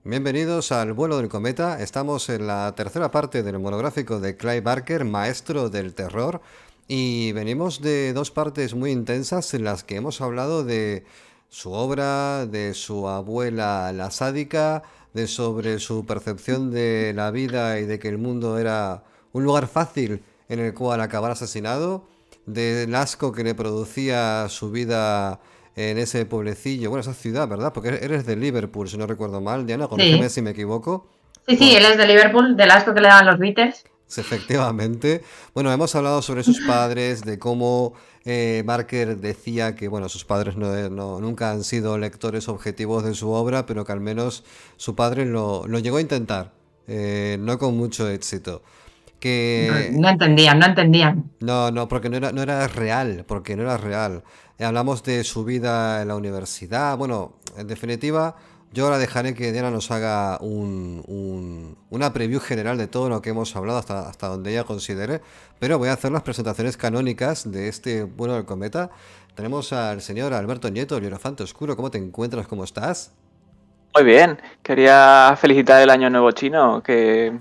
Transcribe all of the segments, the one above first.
Bienvenidos al vuelo del cometa. Estamos en la tercera parte del monográfico de Clive Barker, maestro del terror, y venimos de dos partes muy intensas en las que hemos hablado de su obra, de su abuela la sádica, de sobre su percepción de la vida y de que el mundo era un lugar fácil en el cual acabar asesinado, del asco que le producía su vida en ese pueblecillo, bueno, esa ciudad, ¿verdad? Porque eres de Liverpool, si no recuerdo mal, Diana, corrígeme Sí, si me equivoco. sí, Bueno, él es de Liverpool, del asco que le daban los Beatles. efectivamente. Bueno, hemos hablado sobre sus padres, de cómo Barker decía que, bueno, sus padres nunca han sido lectores objetivos de su obra, pero que al menos su padre lo llegó a intentar, no con mucho éxito. No, Que no entendían, no entendían. no, porque no era real, porque no era real. Hablamos de su vida en la universidad. Bueno, en definitiva, yo ahora dejaré que Diana nos haga una preview general de todo lo que hemos hablado hasta donde ella considere. Pero voy a hacer las presentaciones canónicas de este vuelo del cometa. Tenemos al señor Alberto Nieto, el Hierofante Oscuro. ¿Cómo te encuentras? ¿Cómo estás? Muy bien, quería felicitar el año nuevo chino que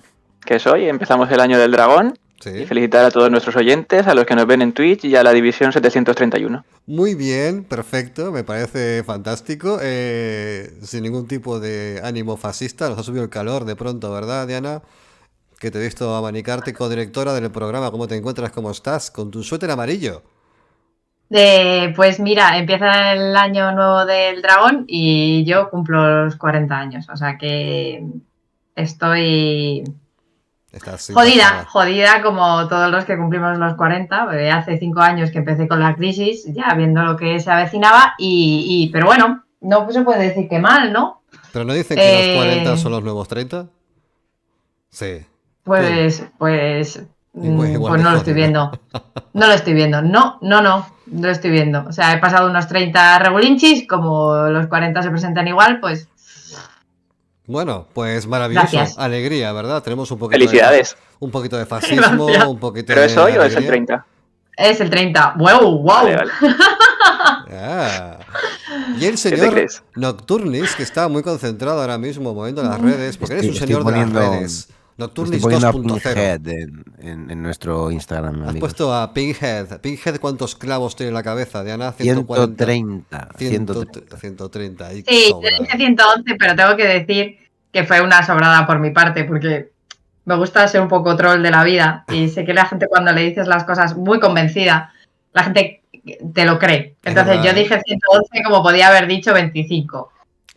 es hoy. Empezamos el año del dragón y Sí. felicitar a todos nuestros oyentes, a los que nos ven en Twitch y a la división 731. Muy bien, perfecto, me parece fantástico. Sin ningún tipo de ánimo fascista, nos ha subido el calor de pronto, ¿verdad, Diana? Que te he visto abanicarte, codirectora del programa. ¿Cómo te encuentras? ¿Cómo estás? Con tu suéter amarillo. Pues mira, empieza el año nuevo del dragón y yo cumplo los 40 años, o sea que estoy Estás sin jodida, pasada. jodida como todos los que cumplimos los 40. Hace 5 años que empecé con la crisis, ya viendo lo que se avecinaba pero bueno, no se puede decir que mal, ¿no? Pero no dicen que los 40 Eh, son los nuevos 30. Sí. Tú, pues igual de no lo estoy jodida. viendo. No lo estoy viendo. No lo estoy viendo. O sea, he pasado unos 30 regulinchis, como los 40 se presentan igual, pues Bueno, pues maravilloso. gracias. Alegría, ¿verdad? Tenemos Felicidades. un poquito de fascismo, Gracias. un poquito ¿Pero es de hoy o es el alegría. 30? Es el 30. ¡Wow! Vale, ¡Wow! vale. Ah. Y el ¿Qué te señor crees? Nocturnis, que está muy concentrado ahora mismo moviendo las redes, porque eres un Estoy señor de las poniendo, redes. estoy Nocturnis poniendo a 2.0. Pinhead en nuestro Instagram, Has amigos. puesto a Pinhead. Pinhead, ¿cuántos clavos tiene en la cabeza? Diana, 140. 130, 100, 130. 130. Y Sí, yo dije sobrado. 111, pero tengo que decir que fue una sobrada por mi parte, porque me gusta ser un poco troll de la vida y sé que la gente cuando le dices las cosas muy convencida, la gente te lo cree. Es Entonces yo verdad, ¿eh? dije 111 como podía haber dicho 25.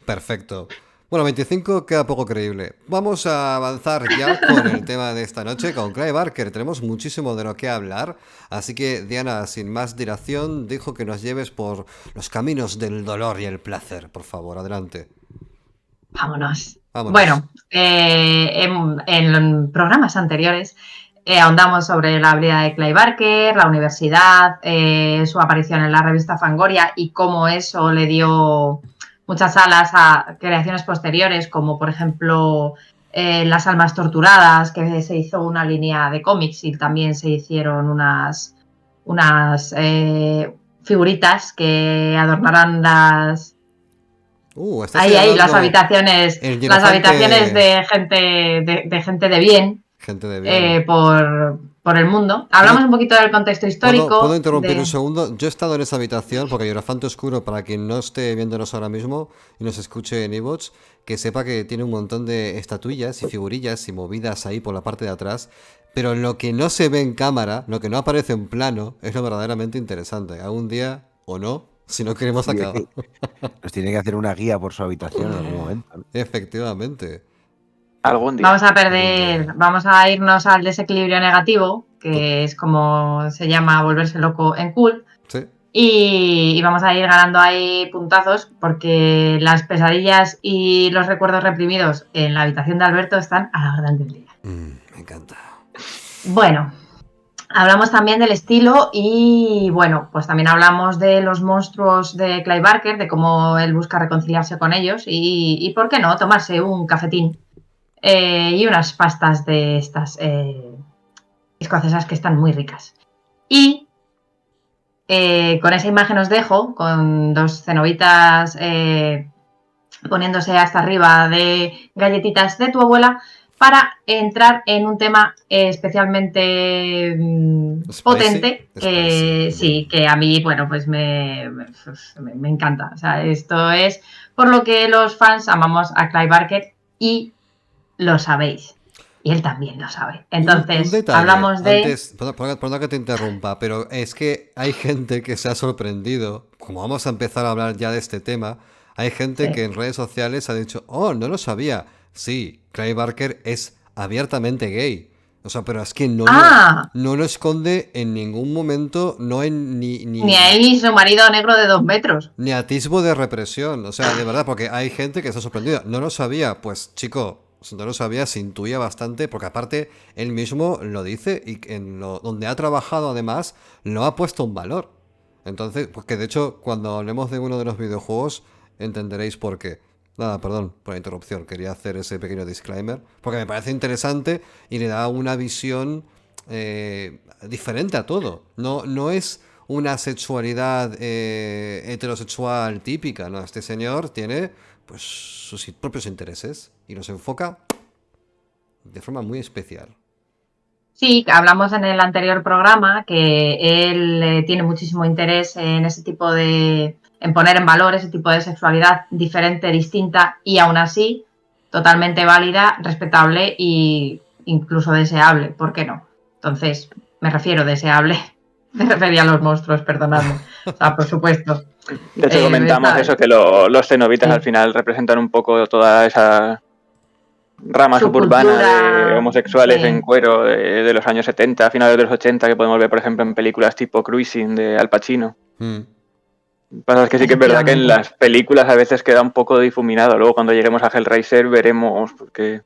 Perfecto. Bueno, 25 queda poco creíble. Vamos a avanzar ya con el tema de esta noche, con Clive Barker. Tenemos muchísimo de lo que hablar. Así que, Diana, sin más dilación, dijo que nos lleves por los caminos del dolor y el placer. Por favor, adelante. Vámonos. Vámonos. Bueno, en programas anteriores ahondamos sobre la vida de Clive Barker, la universidad, su aparición en la revista Fangoria y cómo eso le dio muchas alas a creaciones posteriores, como por ejemplo Las Almas Torturadas, que se hizo una línea de cómics y también se hicieron unas figuritas que adornarán Estás las señalando habitaciones, el las habitaciones hierofante. de gente de bien Gente de bien. por el mundo. Yo Hablamos un poquito del contexto puedo histórico interrumpir un de... segundo. Yo he estado en esa habitación porque Hierofante Oscuro, para quien no esté viéndonos ahora mismo y nos escuche en iVoox, que sepa que tiene un montón de estatuillas y figurillas y movidas ahí por la parte de atrás. Pero lo que no se ve en cámara, lo que no aparece en plano, es lo verdaderamente interesante. Algún día, o no, si no queremos Tiene acabar. que- Nos tiene que hacer una guía por su habitación en algún momento, ¿no? Efectivamente. Bueno, Algún día. algún día. Vamos a irnos al desequilibrio negativo, To- que es como se llama volverse loco en cool, Sí. y vamos a ir ganando ahí puntazos porque las pesadillas y los recuerdos reprimidos en la habitación de Alberto están a la gran del día. Me encanta. Bueno, hablamos también del estilo y, bueno, pues también hablamos de los monstruos de Clive Barker, de cómo él busca reconciliarse con ellos y ¿por qué no? Tomarse un cafetín y unas pastas de estas escocesas que están muy ricas. Y con esa imagen os dejo con dos cenobitas poniéndose hasta arriba de galletitas de tu abuela, para entrar en un tema especialmente potente, que sí, que a mí, bueno, pues me encanta. O sea, esto es por lo que los fans amamos a Clive Barker y lo sabéis. Y él también lo sabe. Entonces, un detalle, hablamos de... Antes, perdón que te interrumpa, pero es que hay gente que se ha sorprendido, como vamos a empezar a hablar ya de este tema, hay gente que en redes sociales ha dicho, oh, no lo sabía. Sí, Clive Barker es abiertamente gay. O sea, pero es que no lo esconde en ningún momento, no en ni a él ni su marido negro de 2 metros. Ni atisbo de represión. O sea, de verdad, porque hay gente que está sorprendida. No lo sabía. Pues, chico, no lo sabía, se intuía bastante, porque aparte él mismo lo dice y donde ha trabajado además lo ha puesto en valor. Entonces, porque de hecho, cuando hablemos de uno de los videojuegos, entenderéis por qué. Nada, perdón por la interrupción, quería hacer ese pequeño disclaimer, porque me parece interesante y le da una visión diferente a todo. No es una sexualidad heterosexual típica, ¿no? Este señor tiene pues sus propios intereses y los enfoca de forma muy especial. Sí, hablamos en el anterior programa que él tiene muchísimo interés en ese tipo de... en poner en valor ese tipo de sexualidad diferente, distinta y aún así totalmente válida, respetable e incluso deseable, ¿por qué no? Entonces, me refiero deseable, me refería a los monstruos, perdonadme. O sea, por supuesto. De hecho, comentamos eso, que los cenobitas al final representan un poco toda esa rama suburbana de homosexuales en cuero de los años 70, finales de los 80, que podemos ver, por ejemplo, en películas tipo Cruising de Al Pacino. Pasa es que sí que es verdad que en las películas a veces queda un poco difuminado. Luego cuando lleguemos a Hellraiser veremos porque...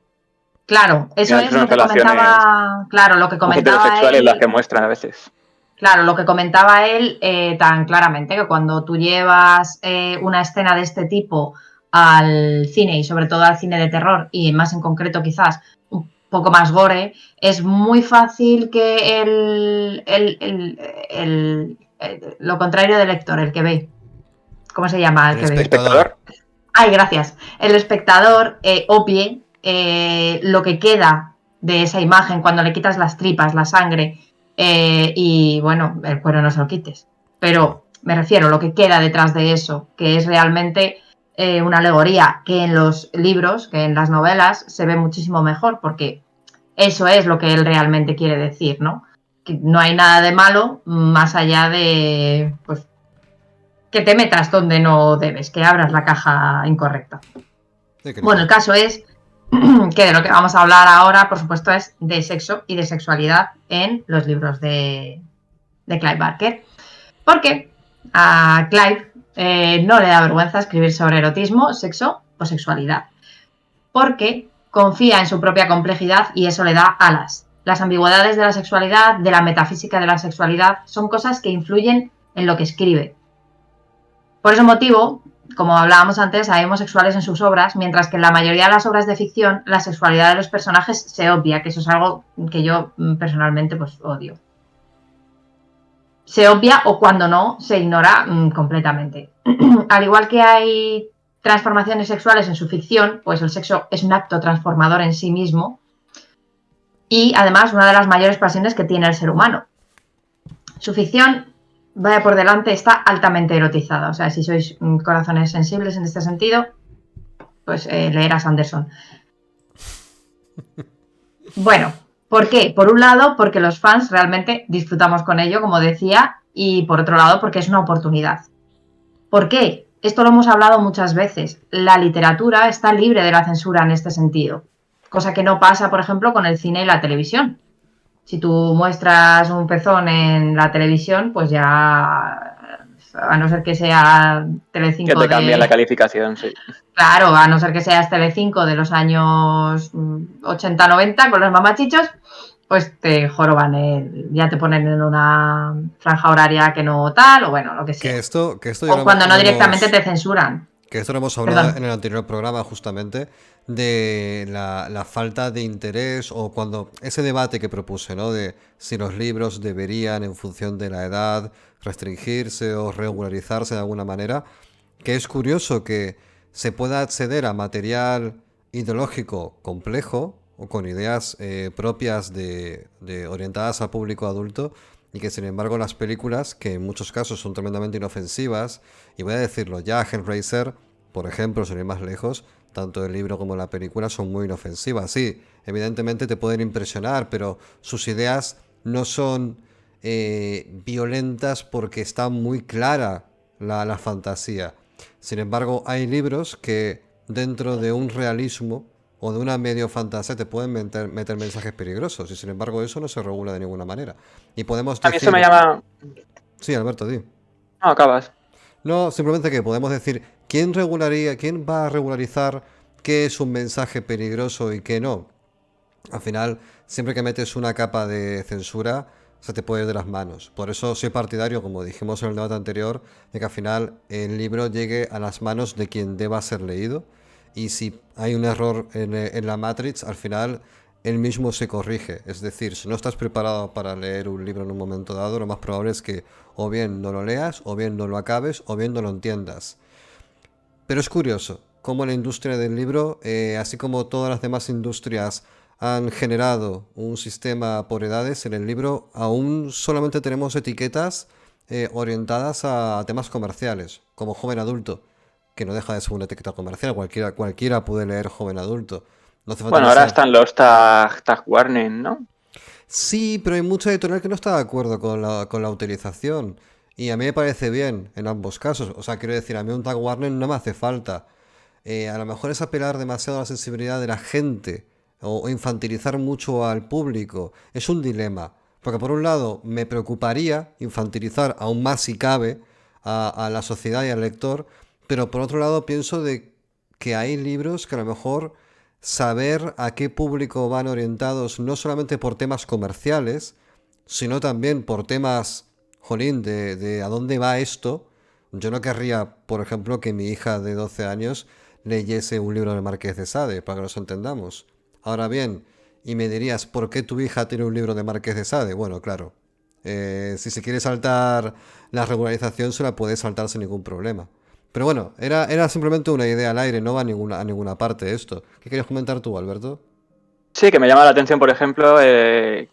Claro, eso es lo que comentaba... Claro, lo que comentaba heterosexuales él, las que muestran a veces. Claro, lo que comentaba él tan claramente, que cuando tú llevas una escena de este tipo al cine y sobre todo al cine de terror y más en concreto quizás un poco más gore, es muy fácil que lo contrario del lector, el que ve, ¿cómo se llama? El espectador. Ay, gracias. El espectador obvie lo que queda de esa imagen cuando le quitas las tripas, la sangre y bueno, el cuero no se lo quites, pero me refiero a lo que queda detrás de eso, que es realmente una alegoría que en los libros, que en las novelas se ve muchísimo mejor, porque eso es lo que él realmente quiere decir, ¿no? Que no hay nada de malo más allá de pues que te metas donde no debes, que abras la caja incorrecta. Bueno, el caso es que de lo que vamos a hablar ahora, por supuesto, es de sexo y de sexualidad en los libros de Clive Barker. Porque a Clive no le da vergüenza escribir sobre erotismo, sexo o sexualidad. Porque confía en su propia complejidad y eso le da alas. Las ambigüedades de la sexualidad, de la metafísica de la sexualidad, son cosas que influyen en lo que escribe. Por ese motivo, como hablábamos antes, hay homosexuales en sus obras, mientras que en la mayoría de las obras de ficción la sexualidad de los personajes se obvia, que eso es algo que yo personalmente pues odio. Se obvia o cuando no, se ignora completamente. Al igual que hay transformaciones sexuales en su ficción, pues el sexo es un acto transformador en sí mismo y además una de las mayores pasiones que tiene el ser humano. Su ficción, vaya por delante, está altamente erotizada. O sea, si sois corazones sensibles en este sentido, pues leer a Sanderson. Bueno, ¿por qué? Por un lado, porque los fans realmente disfrutamos con ello, como decía, y por otro lado, porque es una oportunidad. ¿Por qué? Esto lo hemos hablado muchas veces. La literatura está libre de la censura en este sentido, cosa que no pasa, por ejemplo, con el cine y la televisión. Si tú muestras un pezón en la televisión, pues ya, a no ser que sea Telecinco que te cambian la calificación, sí. Claro, a no ser que seas Telecinco de los años 80-90 con los mamachichos, pues te joroban, ya te ponen en una franja horaria que no tal, o bueno, lo que sea. Que esto o cuando no directamente te censuran. Que esto lo hemos hablado en el anterior programa justamente, de la falta de interés o cuando ese debate que propuse, ¿no? De si los libros deberían, en función de la edad, restringirse o regularizarse de alguna manera, que es curioso que se pueda acceder a material ideológico complejo o con ideas propias orientadas al público adulto, y que sin embargo las películas, que en muchos casos son tremendamente inofensivas, y voy a decirlo ya, Hellraiser, por ejemplo, sin ir más lejos, tanto el libro como la película son muy inofensivas. Sí, evidentemente te pueden impresionar, pero sus ideas no son violentas porque está muy clara la fantasía. Sin embargo, hay libros que dentro de un realismo o de una medio fantasía te pueden meter mensajes peligrosos, y sin embargo eso no se regula de ninguna manera. Y podemos decir... A mí eso me llama... Sí, Alberto, di. No, acabas. No, simplemente que podemos decir, quién va a regularizar qué es un mensaje peligroso y qué no? Al final, siempre que metes una capa de censura, se te puede ir de las manos. Por eso soy partidario, como dijimos en el debate anterior, de que al final el libro llegue a las manos de quien deba ser leído. Y si hay un error en la Matrix, al final él mismo se corrige. Es decir, si no estás preparado para leer un libro en un momento dado, lo más probable es que o bien no lo leas, o bien no lo acabes, o bien no lo entiendas. Pero es curioso cómo la industria del libro, así como todas las demás industrias, han generado un sistema por edades. En el libro aún solamente tenemos etiquetas orientadas a temas comerciales, como joven adulto, que no deja de ser una etiqueta comercial. Cualquiera puede leer joven adulto. No hace falta bueno, ahora están los tag warning, ¿no? Sí, pero hay mucha editorial que no está de acuerdo con la utilización. Y a mí me parece bien en ambos casos. O sea, quiero decir, a mí un tag warning no me hace falta. A lo mejor es apelar demasiado a la sensibilidad de la gente o infantilizar mucho al público. Es un dilema. Porque por un lado me preocuparía infantilizar aún más si cabe a la sociedad y al lector. Pero por otro lado pienso de que hay libros que a lo mejor saber a qué público van orientados no solamente por temas comerciales, sino también por temas, jolín, de a dónde va esto. Yo no querría, por ejemplo, que mi hija de 12 años leyese un libro del Marqués de Sade, para que nos entendamos. Ahora bien, y me dirías, ¿por qué tu hija tiene un libro de Marqués de Sade? Bueno, claro, si se quiere saltar la regularización, se la puede saltar sin ningún problema. Pero bueno, era simplemente una idea al aire, no va a ninguna parte esto. ¿Qué querías comentar tú, Alberto? Sí, que me llama la atención, por ejemplo,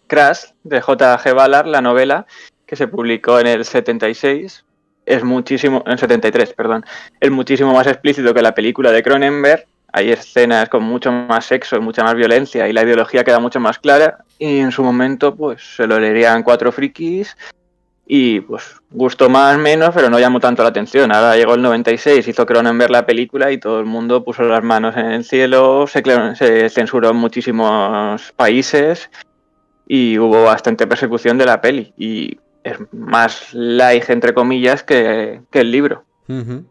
Crash, de J.G. Ballard, la novela, que se publicó en el 76, en el 73, perdón, es muchísimo más explícito que la película de Cronenberg. Hay escenas con mucho más sexo, mucha más violencia, y la ideología queda mucho más clara, y en su momento pues se lo leerían 4 frikis, y pues gustó más menos, pero no llamó tanto la atención. Ahora llegó el 96, hizo Cronenberg la película y todo el mundo puso las manos en el cielo, se censuró en muchísimos países y hubo bastante persecución de la peli. Y es más light, entre comillas, que el libro. Uh-huh.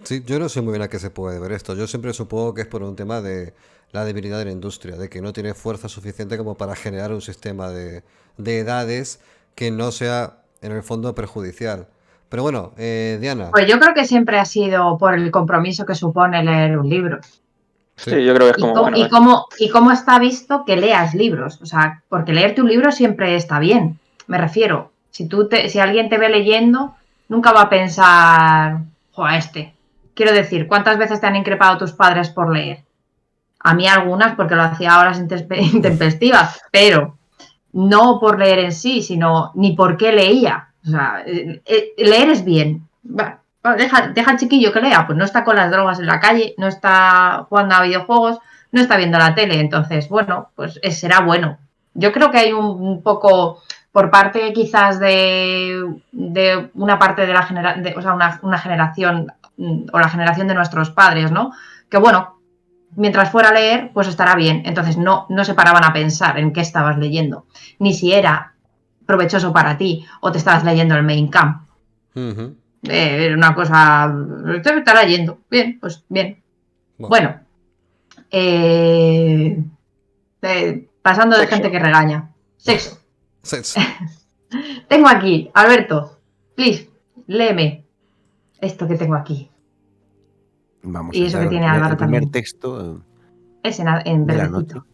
Sí, yo no sé muy bien a qué se puede ver esto. Yo siempre supongo que es por un tema de la debilidad de la industria, de que no tiene fuerza suficiente como para generar un sistema de edades que no sea en el fondo perjudicial. Pero bueno, Diana. Pues yo creo que siempre ha sido por el compromiso que supone leer un libro. Sí, yo creo que es como... Y cómo está visto que leas libros. O sea, porque leerte un libro siempre está bien. Me refiero, si alguien te ve leyendo, nunca va a pensar, joder, Quiero decir, ¿cuántas veces te han increpado tus padres por leer? A mí algunas, porque lo hacía a horas intempestivas, pero no por leer en sí, sino ni por qué leía. O sea, leer es bien. Deja al chiquillo que lea, pues no está con las drogas en la calle, no está jugando a videojuegos, no está viendo la tele, entonces, bueno, pues será bueno. Yo creo que hay un poco, por parte quizás de una parte de la generación, o sea, una generación, o la generación de nuestros padres, ¿no? Que bueno, mientras fuera a leer, pues estará bien. Entonces no se paraban a pensar en qué estabas leyendo, ni si era provechoso para ti o te estabas leyendo el Mein Kampf. Uh-huh. Era una cosa... Usted me está leyendo. Bien, pues bien. Bueno. Pasando de gente que regaña. Sexo. Tengo aquí, Alberto, please, léeme esto que tengo aquí. Vamos y eso que tiene Álvaro también. El primer texto es en verdecito.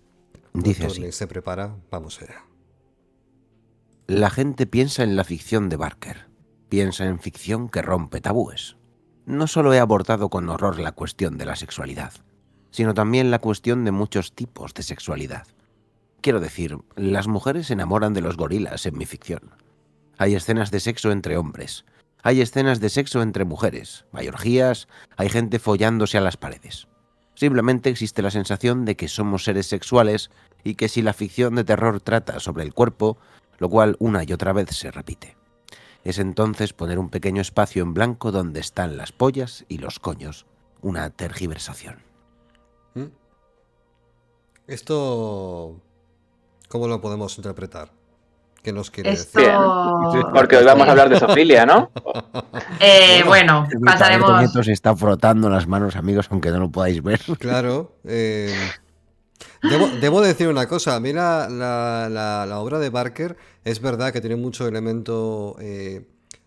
Dice así. Se prepara, vamos allá. La gente piensa en la ficción de Barker. Piensa en ficción que rompe tabúes. no solo he abordado con horror la cuestión de la sexualidad, sino también la cuestión de muchos tipos de sexualidad. Quiero decir, las mujeres se enamoran de los gorilas en mi ficción. Hay escenas de sexo entre hombres, hay escenas de sexo entre mujeres, hay orgías, hay gente follándose a las paredes. Simplemente existe la sensación de que somos seres sexuales y que si la ficción de terror trata sobre el cuerpo, lo cual una y otra vez se repite, es entonces poner un pequeño espacio en blanco donde están las pollas y los coños, una tergiversación. Esto, ¿cómo lo podemos interpretar? ¿Qué nos quiere Esto... decir? Bien. Porque hoy vamos a hablar de zoofilia, ¿no? Bueno, pasaremos... Alberto se está frotando las manos, amigos, aunque no lo podáis ver. Claro. Debo decir una cosa. A mí la obra de Barker es verdad que tiene mucho elemento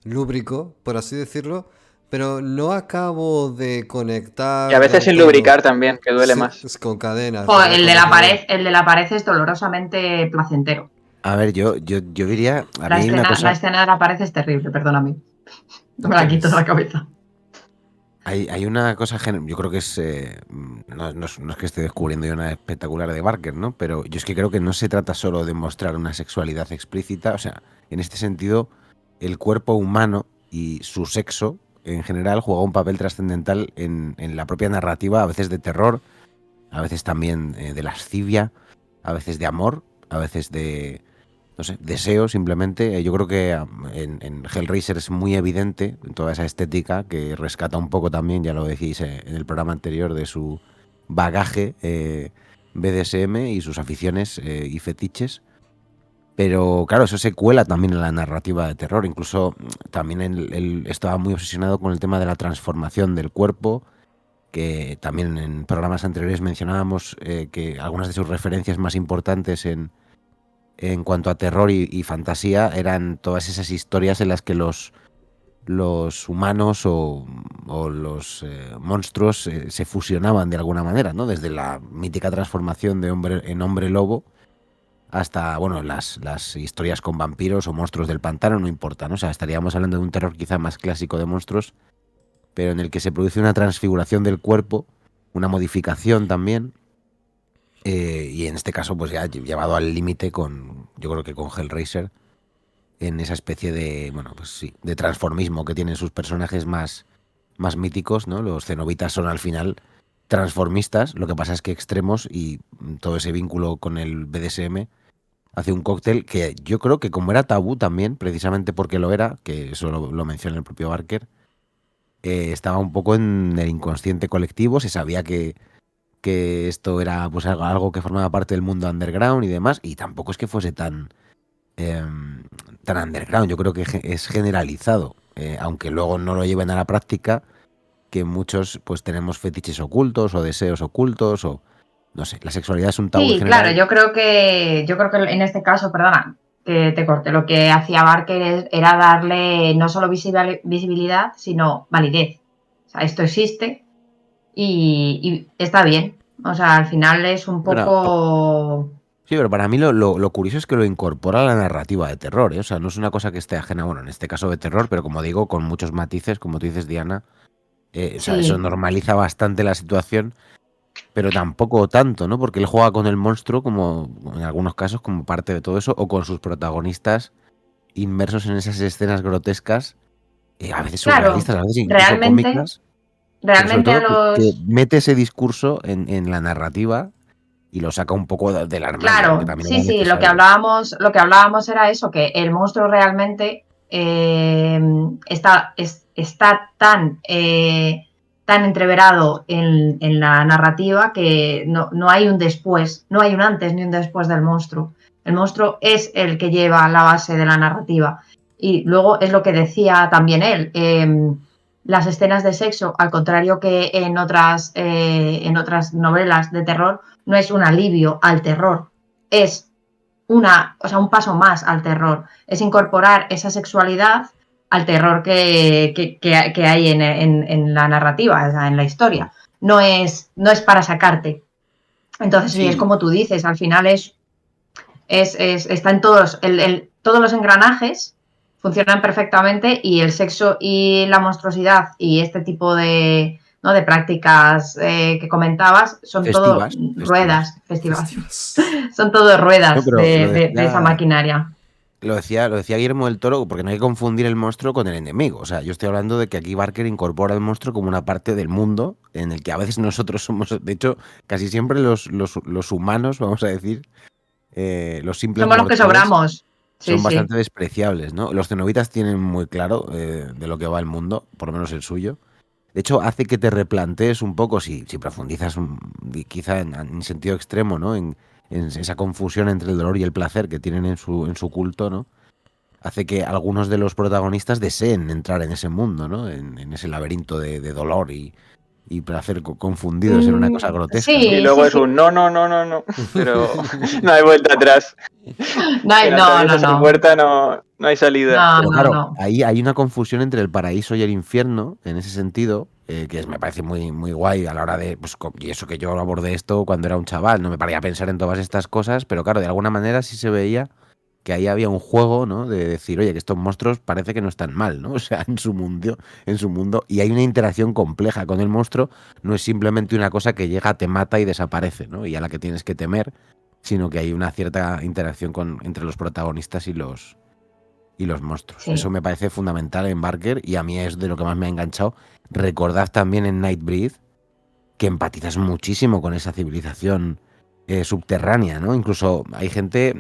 lúbrico, por así decirlo, pero no acabo de conectar. Y a veces sin todo. lubricar también, que duele más. Es con cadenas. el de la pared es dolorosamente placentero. A ver, yo diría... La escena de la pared es terrible, perdóname. No me la quito de la cabeza. Hay una cosa, yo creo que es... no es que esté descubriendo yo una espectacular de Barker, ¿no? Pero yo es que creo que no se trata solo de mostrar una sexualidad explícita. O sea, en este sentido, el cuerpo humano y su sexo, en general, juega un papel trascendental en la propia narrativa, a veces de terror, a veces también de lascivia, a veces de amor, a veces de... no sé, deseo simplemente. Yo creo que en Hellraiser es muy evidente toda esa estética que rescata un poco también, ya lo decís en el programa anterior, de su bagaje BDSM y sus aficiones y fetiches. Pero claro, eso se cuela también en la narrativa de terror. Incluso también él estaba muy obsesionado con el tema de la transformación del cuerpo, que también en programas anteriores mencionábamos que algunas de sus referencias más importantes en cuanto a terror y fantasía eran todas esas historias en las que los humanos o los monstruos se fusionaban de alguna manera, ¿no? Desde la mítica transformación de hombre en hombre lobo hasta, bueno, las historias con vampiros o monstruos del pantano, no importa, ¿no? O sea, estaríamos hablando de un terror quizá más clásico de monstruos, pero en el que se produce una transfiguración del cuerpo, una modificación también. Y en este caso, pues ya llevado al límite yo creo que con Hellraiser, en esa especie de, bueno, pues sí, de transformismo que tienen sus personajes más míticos, ¿no? Los cenobitas son al final transformistas, lo que pasa es que extremos, y todo ese vínculo con el BDSM hace un cóctel que yo creo que como era tabú también, precisamente porque lo era, que eso lo menciona el propio Barker, estaba un poco en el inconsciente colectivo, se sabía que esto era pues algo que formaba parte del mundo underground y demás, y tampoco es que fuese tan underground. Yo creo que es generalizado, aunque luego no lo lleven a la práctica, que muchos pues tenemos fetiches ocultos o deseos ocultos o no sé, la sexualidad es un tabú Sí, general. claro, yo creo que en este caso, perdona, que te corte, lo que hacía Barker era darle no solo visibilidad, sino validez. O sea, esto existe y está bien. O sea, al final es un poco... Sí, pero para mí lo curioso es que lo incorpora a la narrativa de terror, ¿eh? O sea, no es una cosa que esté ajena, bueno, en este caso de terror, pero como digo, con muchos matices, como tú dices, Diana. O sea, eso normaliza bastante la situación, pero tampoco tanto, ¿no? Porque él juega con el monstruo, como en algunos casos, como parte de todo eso, o con sus protagonistas inmersos en esas escenas grotescas, a veces surrealistas, a veces incluso cómicas. Realmente pero sobre todo que mete ese discurso en la narrativa y lo saca un poco del armario. Claro, sí, lo que hablábamos era eso, que el monstruo realmente está tan entreverado en la narrativa que no hay un después, no hay un antes ni un después del monstruo. El monstruo es el que lleva la base de la narrativa. Y luego es lo que decía también él. Las escenas de sexo, al contrario que en otras novelas de terror, no es un alivio al terror, es un paso más al terror, es incorporar esa sexualidad al terror que hay en la narrativa, o sea, en la historia. No es para sacarte. Entonces, sí, es como tú dices, al final está en todos los engranajes funcionan perfectamente y el sexo y la monstruosidad y este tipo de, ¿no?, de prácticas que comentabas son todo ruedas festivas. Son todo ruedas de esa maquinaria. Lo decía Guillermo del Toro, porque no hay que confundir el monstruo con el enemigo. O sea, yo estoy hablando de que aquí Barker incorpora el monstruo como una parte del mundo en el que a veces nosotros somos, de hecho, casi siempre los humanos, vamos a decir, los simples somos los que sobramos. Sí, son bastante despreciables, ¿no? Los cenobitas tienen muy claro de lo que va el mundo, por lo menos el suyo. De hecho, hace que te replantees un poco, si profundizas quizá en sentido extremo, ¿no? En esa confusión entre el dolor y el placer que tienen en su culto, ¿no? Hace que algunos de los protagonistas deseen entrar en ese mundo, ¿no? En ese laberinto de dolor y placer confundidos en una cosa grotesca. Sí, ¿no? Y luego no. Pero no hay vuelta atrás. No hay puerta, no hay salida. Pero claro, ahí hay una confusión entre el paraíso y el infierno, en ese sentido, que me parece muy, muy guay a la hora de... Pues, y eso que yo abordé esto cuando era un chaval, no me paría a pensar en todas estas cosas, pero claro, de alguna manera sí se veía que ahí había un juego, ¿no? De decir, oye, que estos monstruos parece que no están mal, ¿no? O sea, en su mundo, y hay una interacción compleja con el monstruo, no es simplemente una cosa que llega, te mata y desaparece, ¿no? Y a la que tienes que temer, sino que hay una cierta interacción entre los protagonistas y los monstruos. Sí. Eso me parece fundamental en Barker y a mí es de lo que más me ha enganchado. Recordad también en Nightbreed que empatizas muchísimo con esa civilización subterránea, ¿no? Incluso hay gente,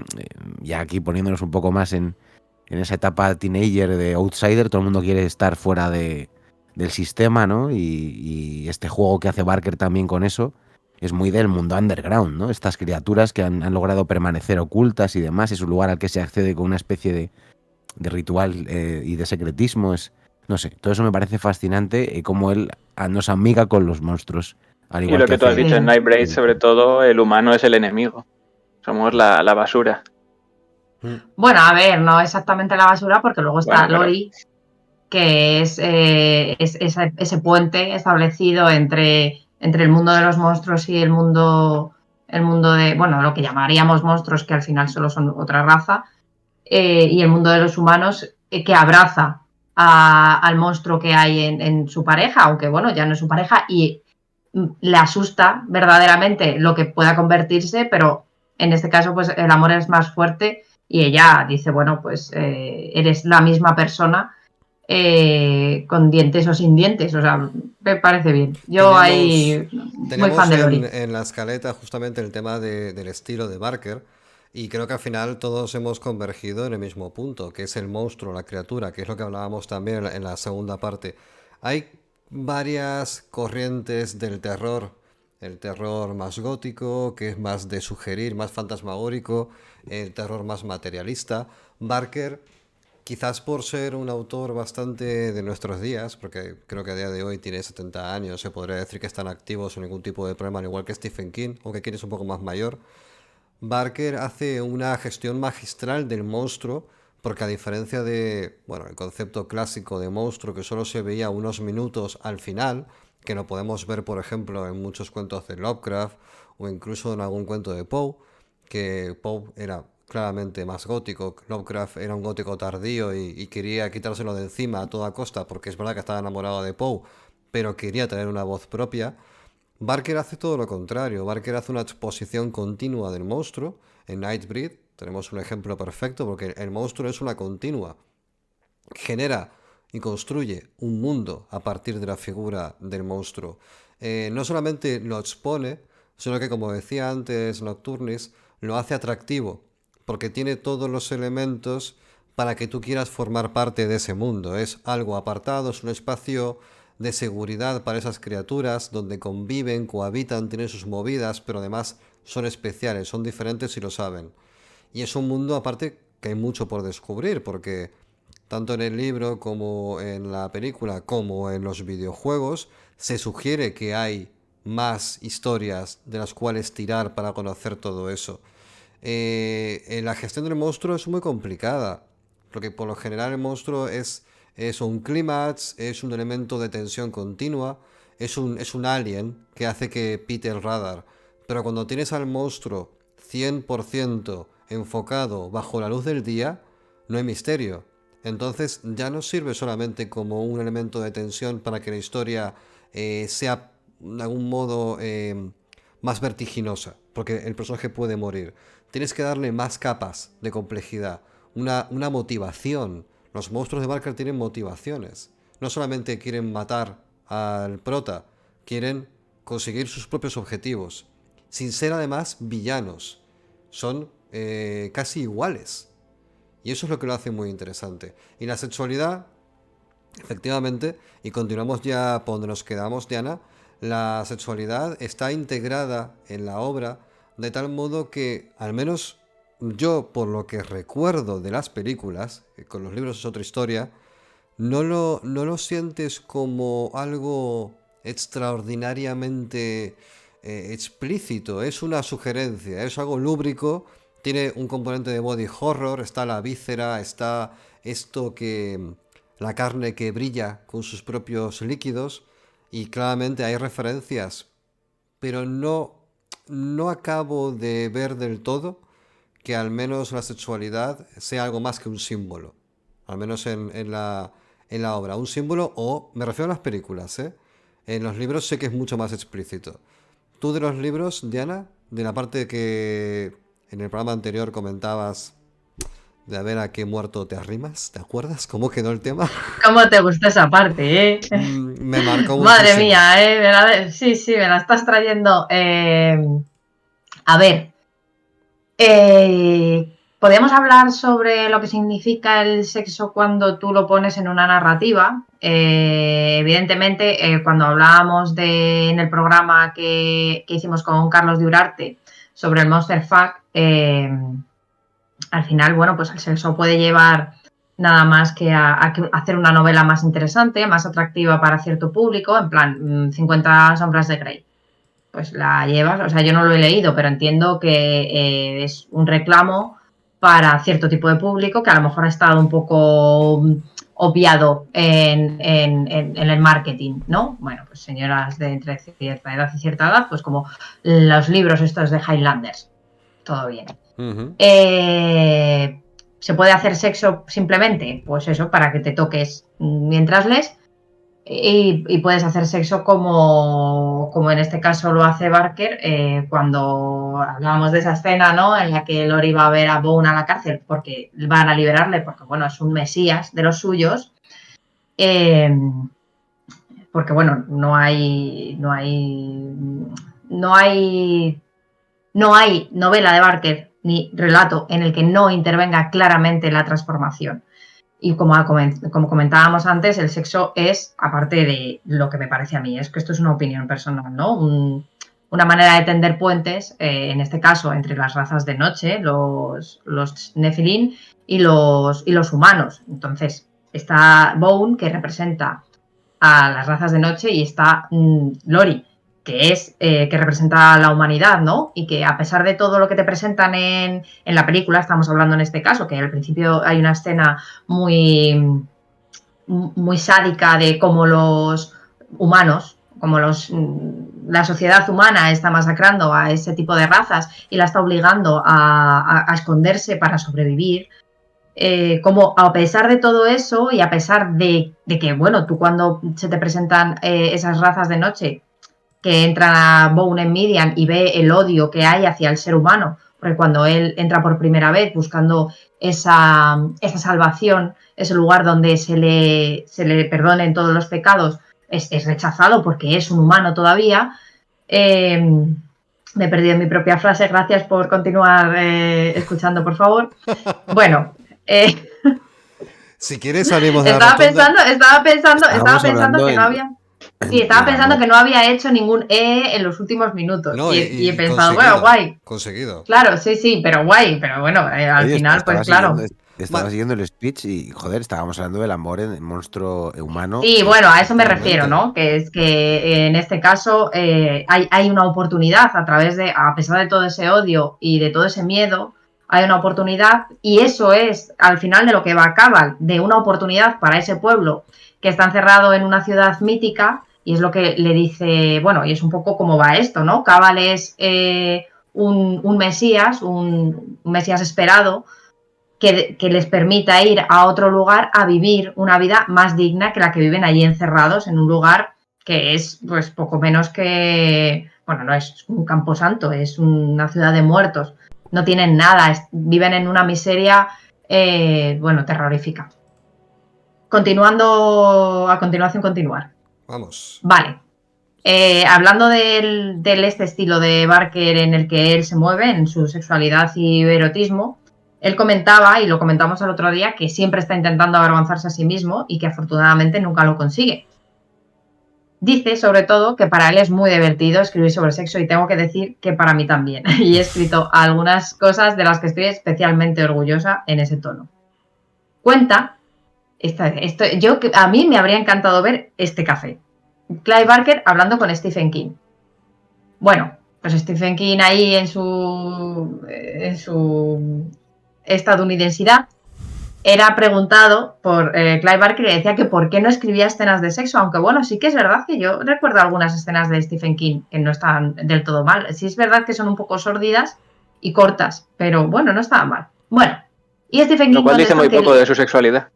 ya aquí poniéndonos un poco más en esa etapa teenager de outsider, todo el mundo quiere estar fuera del sistema, ¿no? Y este juego que hace Barker también con eso es muy del mundo underground, ¿no? Estas criaturas que han logrado permanecer ocultas y demás, es un lugar al que se accede con una especie de ritual y de secretismo. No sé, todo eso me parece fascinante, cómo él nos amiga con los monstruos. Al igual y lo que tú has dicho en Nightbreed, sobre todo, el humano es el enemigo. Somos la basura. Bueno, a ver, no exactamente la basura, porque luego está Lori, que es ese puente establecido entre el mundo de los monstruos y el mundo de, bueno, lo que llamaríamos monstruos, que al final solo son otra raza, y el mundo de los humanos, que abraza al monstruo que hay en su pareja, aunque bueno, ya no es su pareja, y le asusta verdaderamente lo que pueda convertirse, pero en este caso pues el amor es más fuerte y ella dice, bueno, pues eres la misma persona, con dientes o sin dientes, o sea, me parece bien. Yo ahí muy fan de Lori. En la escaleta justamente el tema del estilo de Barker, y creo que al final todos hemos convergido en el mismo punto, que es el monstruo, la criatura, que es lo que hablábamos también en la segunda parte. Hay varias corrientes del terror. El terror más gótico, que es más de sugerir, más fantasmagórico. El terror más materialista. Barker, quizás por ser un autor bastante de nuestros días, porque creo que a día de hoy tiene 70 años, se podría decir que están activos sin ningún tipo de problema, al igual que Stephen King, aunque King es un poco más mayor. Barker hace una gestión magistral del monstruo, porque a diferencia de, bueno, el concepto clásico de monstruo que solo se veía unos minutos al final, que lo podemos ver, por ejemplo, en muchos cuentos de Lovecraft o incluso en algún cuento de Poe, que Poe era claramente más gótico, Lovecraft era un gótico tardío y quería quitárselo de encima a toda costa, porque es verdad que estaba enamorado de Poe, pero quería tener una voz propia. Barker hace todo lo contrario. Barker hace una exposición continua del monstruo. En Nightbreed tenemos un ejemplo perfecto, porque el monstruo es una continua. Genera y construye un mundo a partir de la figura del monstruo. No solamente lo expone, sino que, como decía antes Nocturnis, lo hace atractivo, porque tiene todos los elementos para que tú quieras formar parte de ese mundo. Es algo apartado, es un espacio de seguridad para esas criaturas, donde conviven, cohabitan, tienen sus movidas, pero además son especiales, son diferentes y lo saben. Y es un mundo aparte que hay mucho por descubrir, porque tanto en el libro como en la película, como en los videojuegos, se sugiere que hay más historias de las cuales tirar para conocer todo eso. La gestión del monstruo es muy complicada, porque por lo general el monstruo es un clímax, es un elemento de tensión continua, es un alien que hace que pite el radar. Pero cuando tienes al monstruo 100% enfocado bajo la luz del día, no hay misterio. Entonces ya no sirve solamente como un elemento de tensión para que la historia sea de algún modo más vertiginosa, porque el personaje puede morir. Tienes que darle más capas de complejidad, una motivación. Los monstruos de Barker tienen motivaciones. No solamente quieren matar al prota, quieren conseguir sus propios objetivos, sin ser además villanos. Son casi iguales. Y eso es lo que lo hace muy interesante. Y la sexualidad, efectivamente, y continuamos ya por donde nos quedamos, Diana, la sexualidad está integrada en la obra de tal modo que, al menos yo, por lo que recuerdo de las películas, que con los libros es otra historia, no lo sientes como algo extraordinariamente explícito. Es una sugerencia, es algo lúbrico. Tiene un componente de body horror, está la víscera, está esto que la carne que brilla con sus propios líquidos y claramente hay referencias, pero no acabo de ver del todo que al menos la sexualidad sea algo más que un símbolo, al menos en la obra, un símbolo o me refiero a las películas, ¿eh? En los libros sé que es mucho más explícito. ¿Tú de los libros, Diana, de la parte que en el programa anterior comentabas de a ver a qué muerto te arrimas? ¿Te acuerdas cómo quedó el tema? ¿Cómo te gusta esa parte, Me marcó muchísimo. Madre mía, sí, me la estás trayendo. A ver, podemos hablar sobre lo que significa el sexo cuando tú lo pones en una narrativa. Evidentemente, cuando hablábamos en el programa que hicimos con Carlos de Urarte sobre el Monster Fuck, al final, bueno, pues el sexo puede llevar nada más que a hacer una novela más interesante, más atractiva para cierto público, en plan 50 sombras de Grey. Pues la llevas, o sea, yo no lo he leído, pero entiendo que es un reclamo para cierto tipo de público que a lo mejor ha estado un poco obviado en el marketing, ¿no? Bueno, pues señoras de entre cierta edad y cierta edad, pues como los libros estos de Highlanders, todo bien. Uh-huh. ¿Se puede hacer sexo simplemente? Pues eso, para que te toques mientras lees. Y puedes hacer sexo como en este caso lo hace Barker cuando hablábamos de esa escena, ¿no? En la que Lori va a ver a Boone a la cárcel porque van a liberarle, porque bueno, es un mesías de los suyos. Porque bueno, no hay novela de Barker ni relato en el que no intervenga claramente la transformación. Y como comentábamos antes, el sexo es, aparte de lo que me parece a mí, es que esto es una opinión personal, ¿no? Una manera de tender puentes, en este caso, entre las razas de noche, los Nephilim y los humanos. Entonces, está Boone, que representa a las razas de noche, y está Lori, que es que representa a la humanidad, ¿no? Y que a pesar de todo lo que te presentan en la película, estamos hablando en este caso, que al principio hay una escena muy sádica de cómo los humanos, como la sociedad humana está masacrando a ese tipo de razas y la está obligando a esconderse para sobrevivir. Como a pesar de todo eso y a pesar de que, bueno, tú cuando se te presentan esas razas de noche, que entra a Boone en Midian y ve el odio que hay hacia el ser humano, porque cuando él entra por primera vez buscando esa salvación, ese lugar donde se le perdonen todos los pecados, es rechazado porque es un humano todavía. Me he perdido en mi propia frase, gracias por continuar escuchando, por favor. Bueno, si quieres salimos de estaba pensando que no había... Sí, estaba pensando que no había hecho ningún en los últimos minutos. No, y he pensado, bueno, guay. Conseguido. Claro, sí, pero guay. Pero bueno, al final, pues claro. Estaba siguiendo el speech y, joder, estábamos hablando del amor en el monstruo humano. Sí, bueno, a eso me refiero, ¿no? Que es que en este caso hay una oportunidad a pesar de todo ese odio y de todo ese miedo, hay una oportunidad, y eso es al final de lo que va a Cabal, de una oportunidad para ese pueblo que está encerrado en una ciudad mítica, y es lo que le dice, bueno, y es un poco cómo va esto, ¿no? Cabal es un mesías esperado, que les permita ir a otro lugar a vivir una vida más digna que la que viven allí encerrados en un lugar que es pues poco menos que, bueno, no es un camposanto, es una ciudad de muertos. No tienen nada, viven en una miseria, bueno, terrorífica. Continuar. Vamos. Vale. Hablando del este estilo de Barker en el que él se mueve, en su sexualidad y erotismo, él comentaba, y lo comentamos el otro día, que siempre está intentando avergonzarse a sí mismo y que afortunadamente nunca lo consigue. Dice, sobre todo, que para él es muy divertido escribir sobre sexo y tengo que decir que para mí también. Y he escrito algunas cosas de las que estoy especialmente orgullosa en ese tono. Cuenta, a mí me habría encantado ver este café. Clive Barker hablando con Stephen King. Bueno, pues Stephen King ahí en su estadounidensidad era preguntado por Clive Barker y le decía que por qué no escribía escenas de sexo, aunque bueno, sí que es verdad que yo recuerdo algunas escenas de Stephen King que no estaban del todo mal. Sí es verdad que son un poco sórdidas y cortas, pero bueno, no estaban mal. Bueno, y Stephen King... Lo cual dice muy poco de su sexualidad.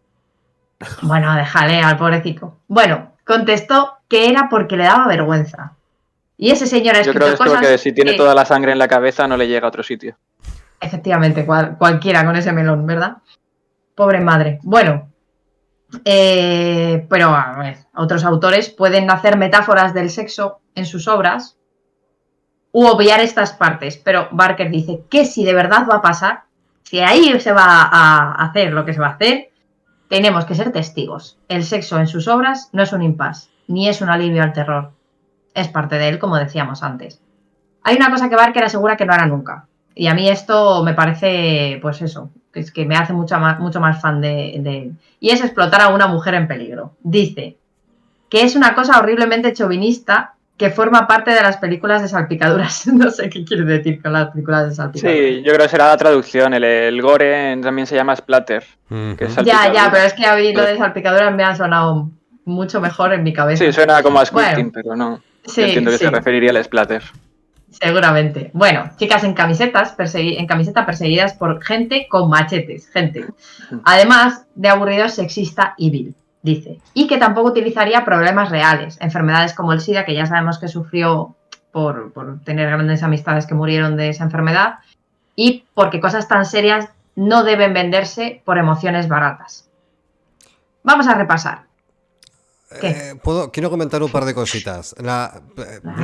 Bueno, déjale al pobrecito. Bueno, contestó que era porque le daba vergüenza. Y ese señor ha escrito cosas... Yo creo que es porque si tiene toda la sangre en la cabeza no le llega a otro sitio. Efectivamente, cualquiera con ese melón, ¿verdad? Pobre madre. Bueno, pero a ver, otros autores pueden hacer metáforas del sexo en sus obras u obviar estas partes, pero Barker dice que si de verdad va a pasar, si ahí se va a hacer lo que se va a hacer, tenemos que ser testigos. El sexo en sus obras no es un impasse, ni es un alivio al terror. Es parte de él, como decíamos antes. Hay una cosa que Barker asegura que no hará nunca. Y a mí esto me parece, pues eso, es que me hace mucho más fan de él. Y es explotar a una mujer en peligro. Dice que es una cosa horriblemente chauvinista que forma parte de las películas de salpicaduras. No sé qué quiere decir con las películas de salpicaduras. Sí, yo creo que será la traducción. El gore también se llama splatter. Que es ya, pero es que a mí lo de salpicaduras me ha sonado mucho mejor en mi cabeza. Sí, suena como a squirting, pero no. Sí, yo entiendo que se referiría al splatter. Seguramente. Bueno, chicas en camiseta perseguidas por gente con machetes, gente. Además de aburrido, sexista y vil, dice. Y que tampoco utilizaría problemas reales, enfermedades como el SIDA, que ya sabemos que sufrió por tener grandes amistades que murieron de esa enfermedad, y porque cosas tan serias no deben venderse por emociones baratas. Vamos a repasar. Quiero comentar un par de cositas.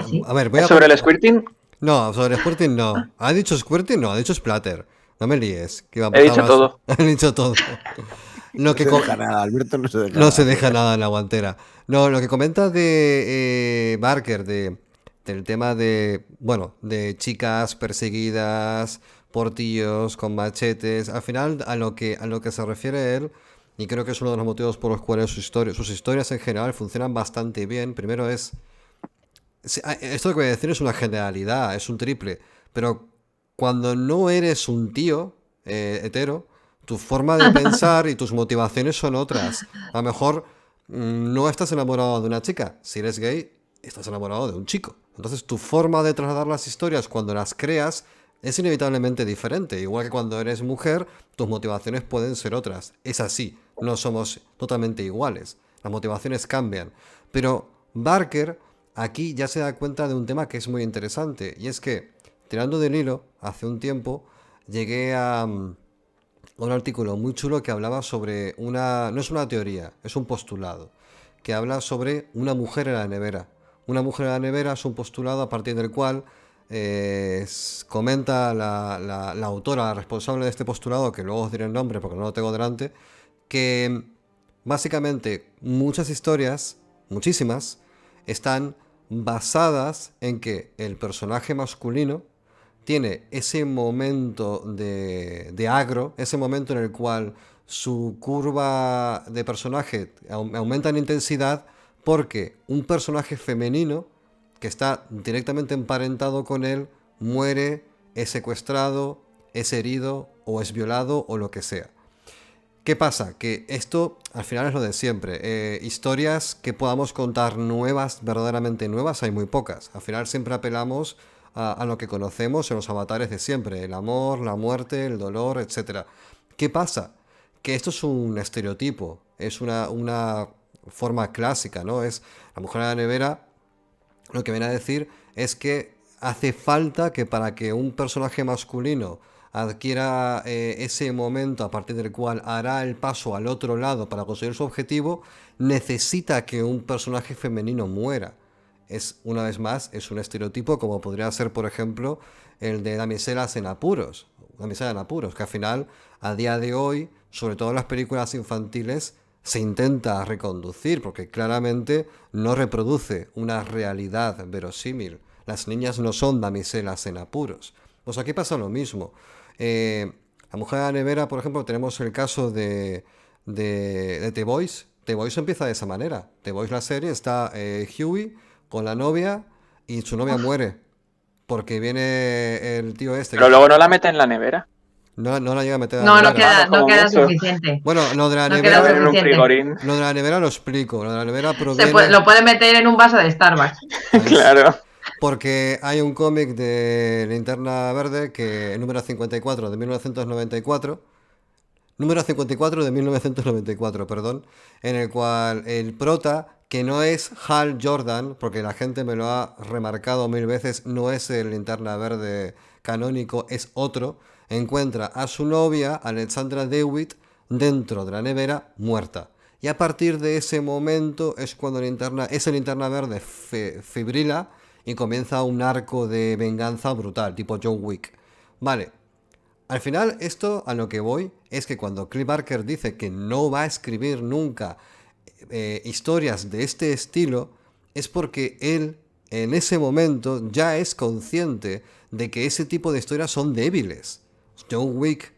¿Sí? A ver, ¿Sobre el squirting? No, sobre squirting no. ¿Ha dicho squirting? No, ha dicho splatter. No me líes. He dicho todo. He dicho todo. No se deja nada, Alberto no se deja nada. No se deja nada en la guantera. No, lo que comenta de Barker, del tema de, bueno, de chicas perseguidas por tíos con machetes, al final a lo que se refiere él, y creo que es uno de los motivos por los cuales sus historias en general funcionan bastante bien. Primero es... Esto que voy a decir es una generalidad, es un triple, pero cuando no eres un tío hetero, tu forma de pensar y tus motivaciones son otras. A lo mejor no estás enamorado de una chica, si eres gay, estás enamorado de un chico. Entonces tu forma de trasladar las historias cuando las creas es inevitablemente diferente. Igual que cuando eres mujer, tus motivaciones pueden ser otras. Es así, no somos totalmente iguales. Las motivaciones cambian. Pero Barker aquí ya se da cuenta de un tema que es muy interesante. Y es que, tirando del hilo, hace un tiempo, llegué a un artículo muy chulo que hablaba sobre no es una teoría, es un postulado, que habla sobre una mujer en la nevera. Una mujer en la nevera es un postulado a partir del cual comenta la autora, la responsable de este postulado, que luego os diré el nombre porque no lo tengo delante, que básicamente muchas historias, muchísimas, están basadas en que el personaje masculino tiene ese momento de agro, ese momento en el cual su curva de personaje aumenta en intensidad porque un personaje femenino que está directamente emparentado con él muere, es secuestrado, es herido o es violado o lo que sea. ¿Qué pasa? Que esto al final es lo de siempre. Historias que podamos contar nuevas, verdaderamente nuevas, hay muy pocas. Al final siempre apelamos a lo que conocemos en los avatares de siempre. El amor, la muerte, el dolor, etc. ¿Qué pasa? Que esto es un estereotipo, es una forma clásica, ¿no? Es la mujer de la nevera, lo que viene a decir es que hace falta que para que un personaje masculino adquiera ese momento a partir del cual hará el paso al otro lado para conseguir su objetivo, necesita que un personaje femenino muera. Es, una vez más, es un estereotipo como podría ser, por ejemplo, el de damiselas en apuros. Damisela en apuros, que al final, a día de hoy, sobre todo en las películas infantiles, se intenta reconducir, porque claramente no reproduce una realidad verosímil. Las niñas no son damiselas en apuros. Pues aquí pasa lo mismo. La mujer de la nevera, por ejemplo, tenemos el caso de The Boys. The Boys empieza de esa manera. The Boys, la serie, está Huey con la novia y su novia muere. Porque viene el tío este. Pero luego no la mete en la nevera. No la llega a meter en la nevera. No queda suficiente. Bueno, lo de la No nevera. queda En un frigorín. Lo de la nevera lo explico. Lo de la nevera proviene. Lo puede meter en un vaso de Starbucks. Claro. Porque hay un cómic de Linterna Verde que número 54 de 1994. Número 54 de 1994, perdón. En el cual el prota, que no es Hal Jordan, porque la gente me lo ha remarcado 1000 veces, no es el Linterna Verde canónico, es otro. Encuentra a su novia, Alexandra DeWitt, dentro de la nevera, muerta. Y a partir de ese momento es cuando ese Linterna Verde fibrila y comienza un arco de venganza brutal, tipo John Wick. Vale, al final esto a lo que voy es que cuando Clive Barker dice que no va a escribir nunca historias de este estilo, es porque él en ese momento ya es consciente de que ese tipo de historias son débiles. John Wick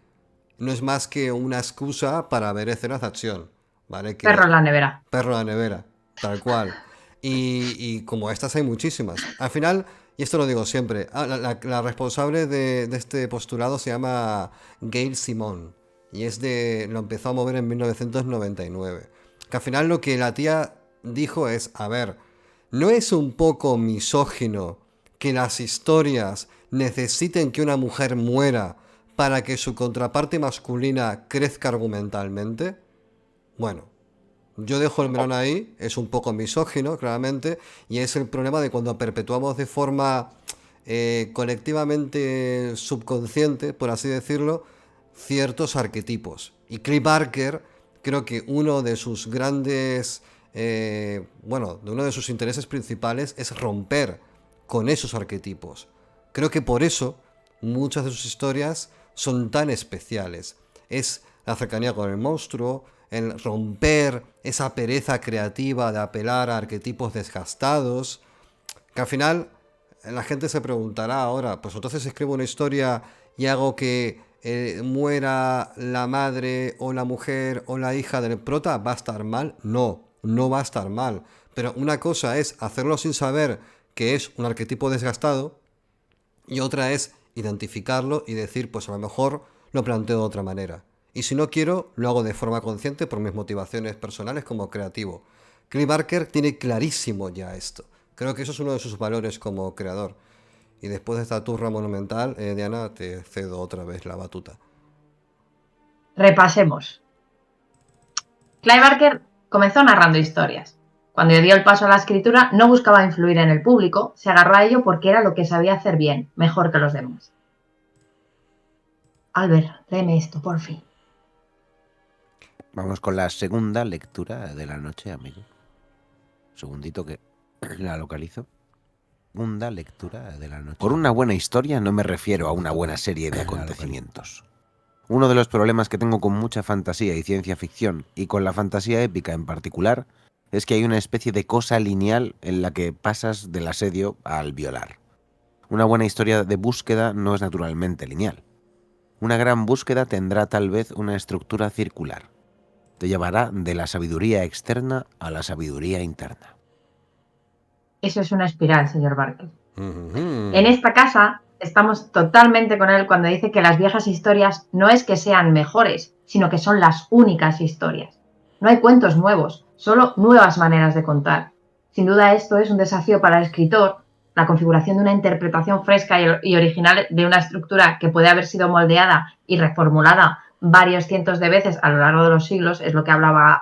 no es más que una excusa para ver escenas de acción, ¿vale? Perro en la nevera. Perro en la nevera, tal cual. Y como estas hay muchísimas. Al final, y esto lo digo siempre, la responsable de este postulado se llama Gail Simone. Y lo empezó a mover en 1999. Que al final lo que la tía dijo es, a ver, ¿no es un poco misógino que las historias necesiten que una mujer muera para que su contraparte masculina crezca argumentalmente? Bueno, yo dejo el melón ahí, es un poco misógino, claramente, y es el problema de cuando perpetuamos de forma colectivamente subconsciente, por así decirlo, ciertos arquetipos. Y Clive Barker, creo que uno de sus grandes, uno de sus intereses principales es romper con esos arquetipos. Creo que por eso muchas de sus historias son tan especiales. Es la cercanía con el monstruo, el romper esa pereza creativa de apelar a arquetipos desgastados, que al final la gente se preguntará ahora, pues entonces escribo una historia y hago que muera la madre o la mujer o la hija del prota, ¿va a estar mal? No, no va a estar mal. Pero una cosa es hacerlo sin saber que es un arquetipo desgastado y otra es identificarlo y decir, pues a lo mejor lo planteo de otra manera. Y si no quiero, lo hago de forma consciente por mis motivaciones personales como creativo. Clive Barker tiene clarísimo ya esto. Creo que eso es uno de sus valores como creador. Y después de esta turra monumental, Diana, te cedo otra vez la batuta. Repasemos. Clive Barker comenzó narrando historias. Cuando dio el paso a la escritura, no buscaba influir en el público, se agarró a ello porque era lo que sabía hacer bien, mejor que los demás. Albert, léeme esto, por fin. Vamos con la segunda lectura de la noche, amigo. Segundito que la localizo. Segunda lectura de la noche. Por una buena historia no me refiero a una buena serie de acontecimientos. Uno de los problemas que tengo con mucha fantasía y ciencia ficción, y con la fantasía épica en particular, es que hay una especie de cosa lineal en la que pasas del asedio al violar. Una buena historia de búsqueda no es naturalmente lineal. Una gran búsqueda tendrá tal vez una estructura circular. Te llevará de la sabiduría externa a la sabiduría interna. Eso es una espiral, señor Barker. En esta casa estamos totalmente con él cuando dice que las viejas historias no es que sean mejores, sino que son las únicas historias. No hay cuentos nuevos, solo nuevas maneras de contar. Sin duda esto es un desafío para el escritor, la configuración de una interpretación fresca y original de una estructura que puede haber sido moldeada y reformulada varios cientos de veces a lo largo de los siglos, es lo que hablaba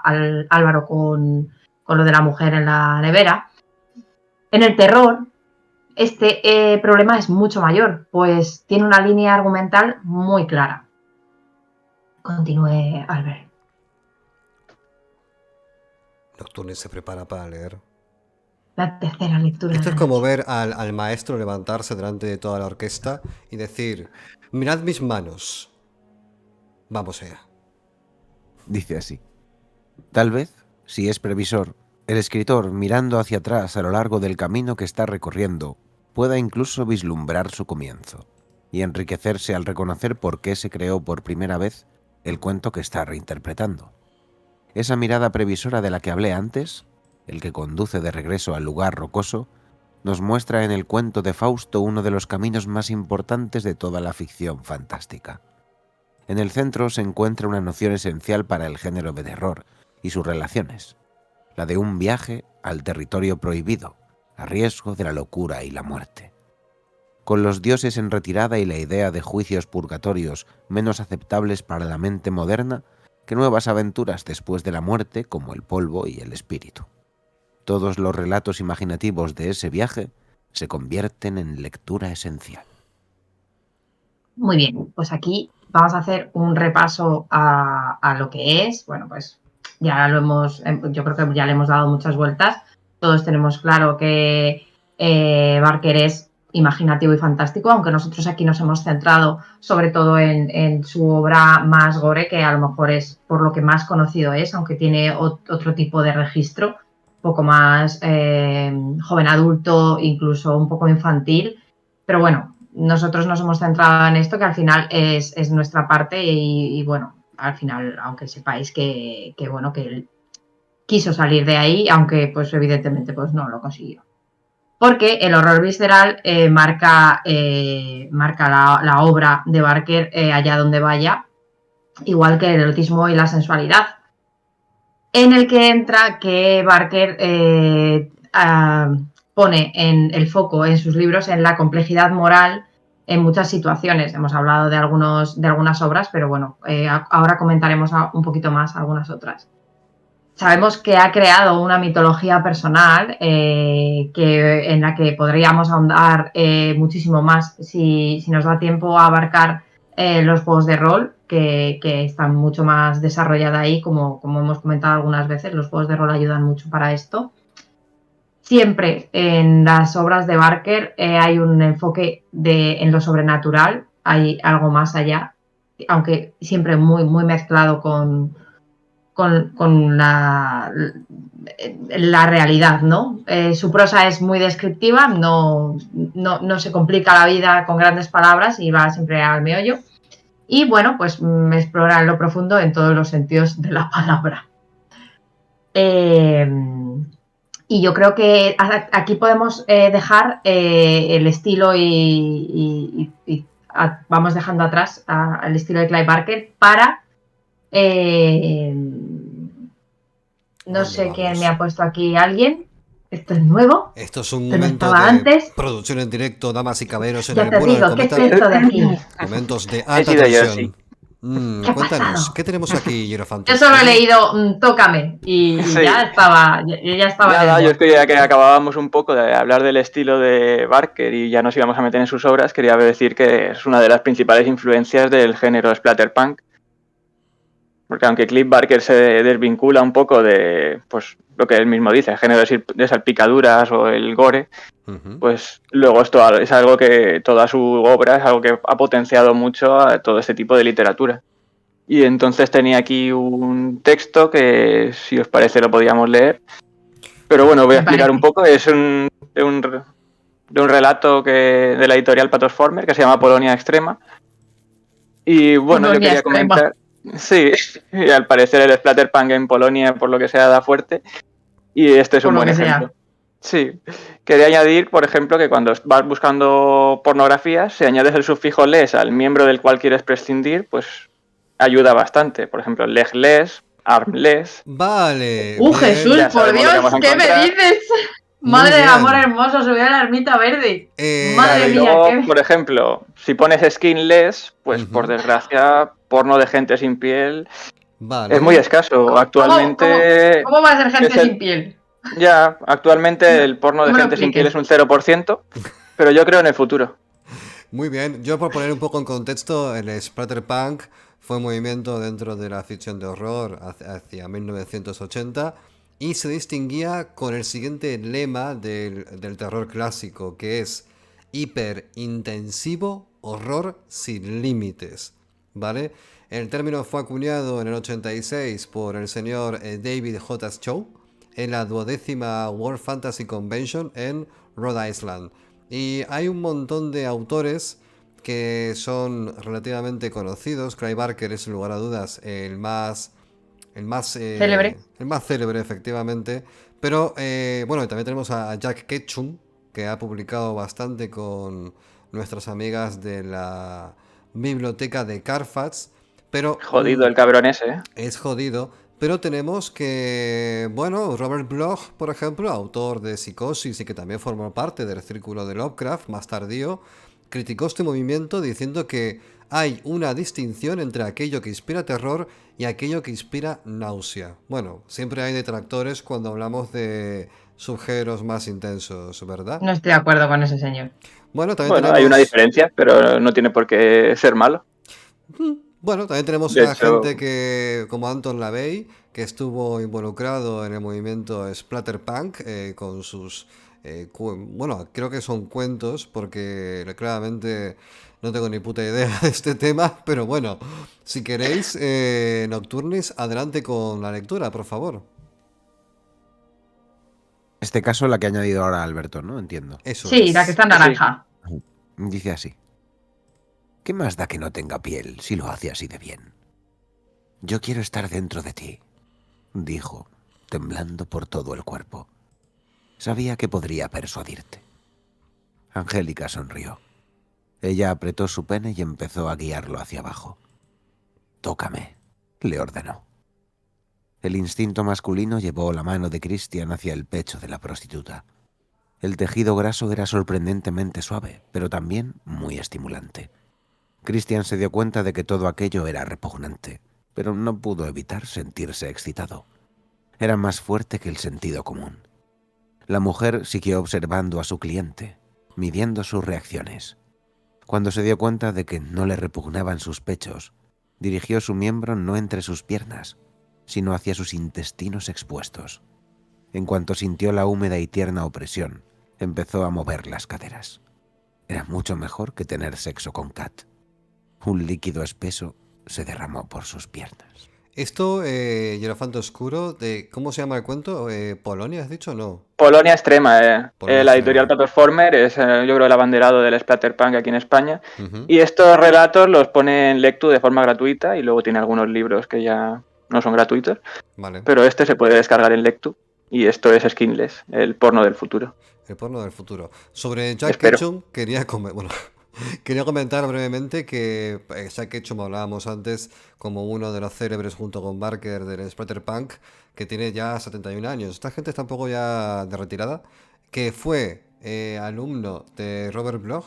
Álvaro con lo de la mujer en la nevera. En el terror, este problema es mucho mayor, pues tiene una línea argumental muy clara. Continúe, Albert. Nocturne se prepara para leer. La tercera lectura. Esto es como ver al maestro levantarse delante de toda la orquesta y decir: mirad mis manos. Vamos allá. Dice así. Tal vez, si es previsor, el escritor, mirando hacia atrás a lo largo del camino que está recorriendo, pueda incluso vislumbrar su comienzo y enriquecerse al reconocer por qué se creó por primera vez el cuento que está reinterpretando. Esa mirada previsora de la que hablé antes, el que conduce de regreso al lugar rocoso, nos muestra en el cuento de Fausto uno de los caminos más importantes de toda la ficción fantástica. En el centro se encuentra una noción esencial para el género de terror y sus relaciones, la de un viaje al territorio prohibido, a riesgo de la locura y la muerte. Con los dioses en retirada y la idea de juicios purgatorios menos aceptables para la mente moderna que nuevas aventuras después de la muerte como el polvo y el espíritu. Todos los relatos imaginativos de ese viaje se convierten en lectura esencial. Muy bien, pues aquí vamos a hacer un repaso a lo que es. Bueno, pues ya lo hemos, yo creo que ya le hemos dado muchas vueltas. Todos tenemos claro que Barker es imaginativo y fantástico, aunque nosotros aquí nos hemos centrado sobre todo en su obra más gore, que a lo mejor es por lo que más conocido es, aunque tiene otro tipo de registro, un poco más joven adulto, incluso un poco infantil, pero bueno, nosotros nos hemos centrado en esto, que al final es nuestra parte y bueno, al final, aunque sepáis que bueno, que él quiso salir de ahí, aunque pues evidentemente pues no lo consiguió. Porque el horror visceral marca la obra de Barker allá donde vaya, igual que el erotismo y la sensualidad, en el que entra que Barker pone en el foco en sus libros en la complejidad moral en muchas situaciones. Hemos hablado de algunas obras, pero bueno, ahora comentaremos un poquito más algunas otras. Sabemos que ha creado una mitología personal en la que podríamos ahondar muchísimo más si nos da tiempo a abarcar los juegos de rol, que están mucho más desarrollados ahí, como hemos comentado algunas veces. Los juegos de rol ayudan mucho para esto. Siempre en las obras de Barker hay un enfoque en lo sobrenatural, hay algo más allá, aunque siempre muy, muy mezclado con la realidad, ¿no? Su prosa es muy descriptiva, no se complica la vida con grandes palabras y va siempre al meollo. Y bueno, pues explora en lo profundo en todos los sentidos de la palabra. Y yo creo que aquí podemos dejar el estilo y vamos dejando atrás el estilo de Clive Barker para... no sé quién me ha puesto aquí, alguien. Esto es nuevo. Esto es un momento de antes. Producción en directo, damas y caballeros, en ya el te vuelo digo, del cometa. ¿qué es esto de aquí? Momentos de alta tensión. Cuéntanos, ¿qué tenemos aquí, Hierofantus? Yo solo he leído Tócame y sí. ya estaba. Nada, yo es que ya que acabábamos un poco de hablar del estilo de Barker y ya nos íbamos a meter en sus obras, quería decir que es una de las principales influencias del género splatterpunk. Porque aunque Clive Barker se desvincula un poco de pues lo que él mismo dice, el género de salpicaduras o el gore, pues luego esto es algo que toda su obra es algo que ha potenciado mucho a todo este tipo de literatura. Y entonces tenía aquí un texto que, si os parece, lo podíamos leer. Pero bueno, voy a explicar un poco. Es de un relato de la editorial Patosformer que se llama Polonia Extrema. Y bueno, Polonia yo quería comentar... Sí, y al parecer el splatterpunk en Polonia, por lo que sea, da fuerte. Y este es un buen ejemplo. Sí, quería añadir, por ejemplo, que cuando vas buscando pornografía, si añades el sufijo les al miembro del cual quieres prescindir, pues ayuda bastante. Por ejemplo, legless, armless. Vale. Jesús, por Dios, ¿qué me dices? Madre de amor hermoso, subió a la ermita verde. Madre mía, luego, por ejemplo, si pones skinless, pues por desgracia, porno de gente sin piel es muy escaso. Actualmente. ¿Cómo va a ser gente sin piel? Ya, actualmente el porno de gente sin piel es un 0%, pero yo creo en el futuro. Muy bien, yo por poner un poco en contexto, el Splatterpunk fue un movimiento dentro de la ficción de horror hacia 1980 y se distinguía con el siguiente lema del terror clásico, que es hiperintensivo horror sin límites, ¿vale? El término fue acuñado en el 86 por el señor David J. Shaw en la 12ª World Fantasy Convention en Rhode Island. Y hay un montón de autores que son relativamente conocidos. Clive Barker es, sin lugar a dudas, el más célebre. El más célebre, efectivamente. Pero, bueno, también tenemos a Jack Ketchum, que ha publicado bastante con nuestras amigas de la biblioteca de Carfax. Pero, jodido el cabrón ese, ¿eh? Es jodido. Pero tenemos que, bueno, Robert Bloch, por ejemplo, autor de Psicosis y que también formó parte del círculo de Lovecraft, más tardío, criticó este movimiento diciendo que hay una distinción entre aquello que inspira terror y aquello que inspira náusea. Bueno, siempre hay detractores cuando hablamos de subgéneros más intensos, ¿verdad? No estoy de acuerdo con ese señor. Bueno, también tenemos... hay una diferencia, pero no tiene por qué ser malo. Bueno, también tenemos a gente que, como Anton LaVey, que estuvo involucrado en el movimiento Splatterpunk con sus... bueno, creo que son cuentos, porque claramente no tengo ni puta idea de este tema, pero bueno, si queréis, Nocturnis, adelante con la lectura, por favor. En este caso, la que ha añadido ahora Alberto, ¿no? Entiendo. Eso sí, es. La que está en naranja. Sí. Dice así. ¿Qué más da que no tenga piel si lo hace así de bien? Yo quiero estar dentro de ti, dijo, temblando por todo el cuerpo. Sabía que podría persuadirte. Angélica sonrió. Ella apretó su pene y empezó a guiarlo hacia abajo. Tócame, le ordenó. El instinto masculino llevó la mano de Christian hacia el pecho de la prostituta. El tejido graso era sorprendentemente suave, pero también muy estimulante. Christian se dio cuenta de que todo aquello era repugnante, pero no pudo evitar sentirse excitado. Era más fuerte que el sentido común. La mujer siguió observando a su cliente, midiendo sus reacciones. Cuando se dio cuenta de que no le repugnaban sus pechos, dirigió su miembro no entre sus piernas, sino hacia sus intestinos expuestos. En cuanto sintió la húmeda y tierna opresión, empezó a mover las caderas. Era mucho mejor que tener sexo con Kat. Un líquido espeso se derramó por sus piernas. Esto, Hierofanto Oscuro, ¿cómo se llama el cuento? ¿Polonia has dicho o no? Polonia Extrema, la editorial Platformer es, yo creo, el abanderado del Splatterpunk aquí en España. Y estos relatos los pone en Lectu de forma gratuita y luego tiene algunos libros que ya no son gratuitos. Vale. Pero este se puede descargar en Lectu y esto es Skinless, el porno del futuro. El porno del futuro. Sobre Jack Ketchum, quería comentar brevemente que Jack Ketchum hablábamos antes como uno de los célebres junto con Barker del Splatterpunk, que tiene ya 71 años. Esta gente está un poco ya de retirada, que fue alumno de Robert Bloch,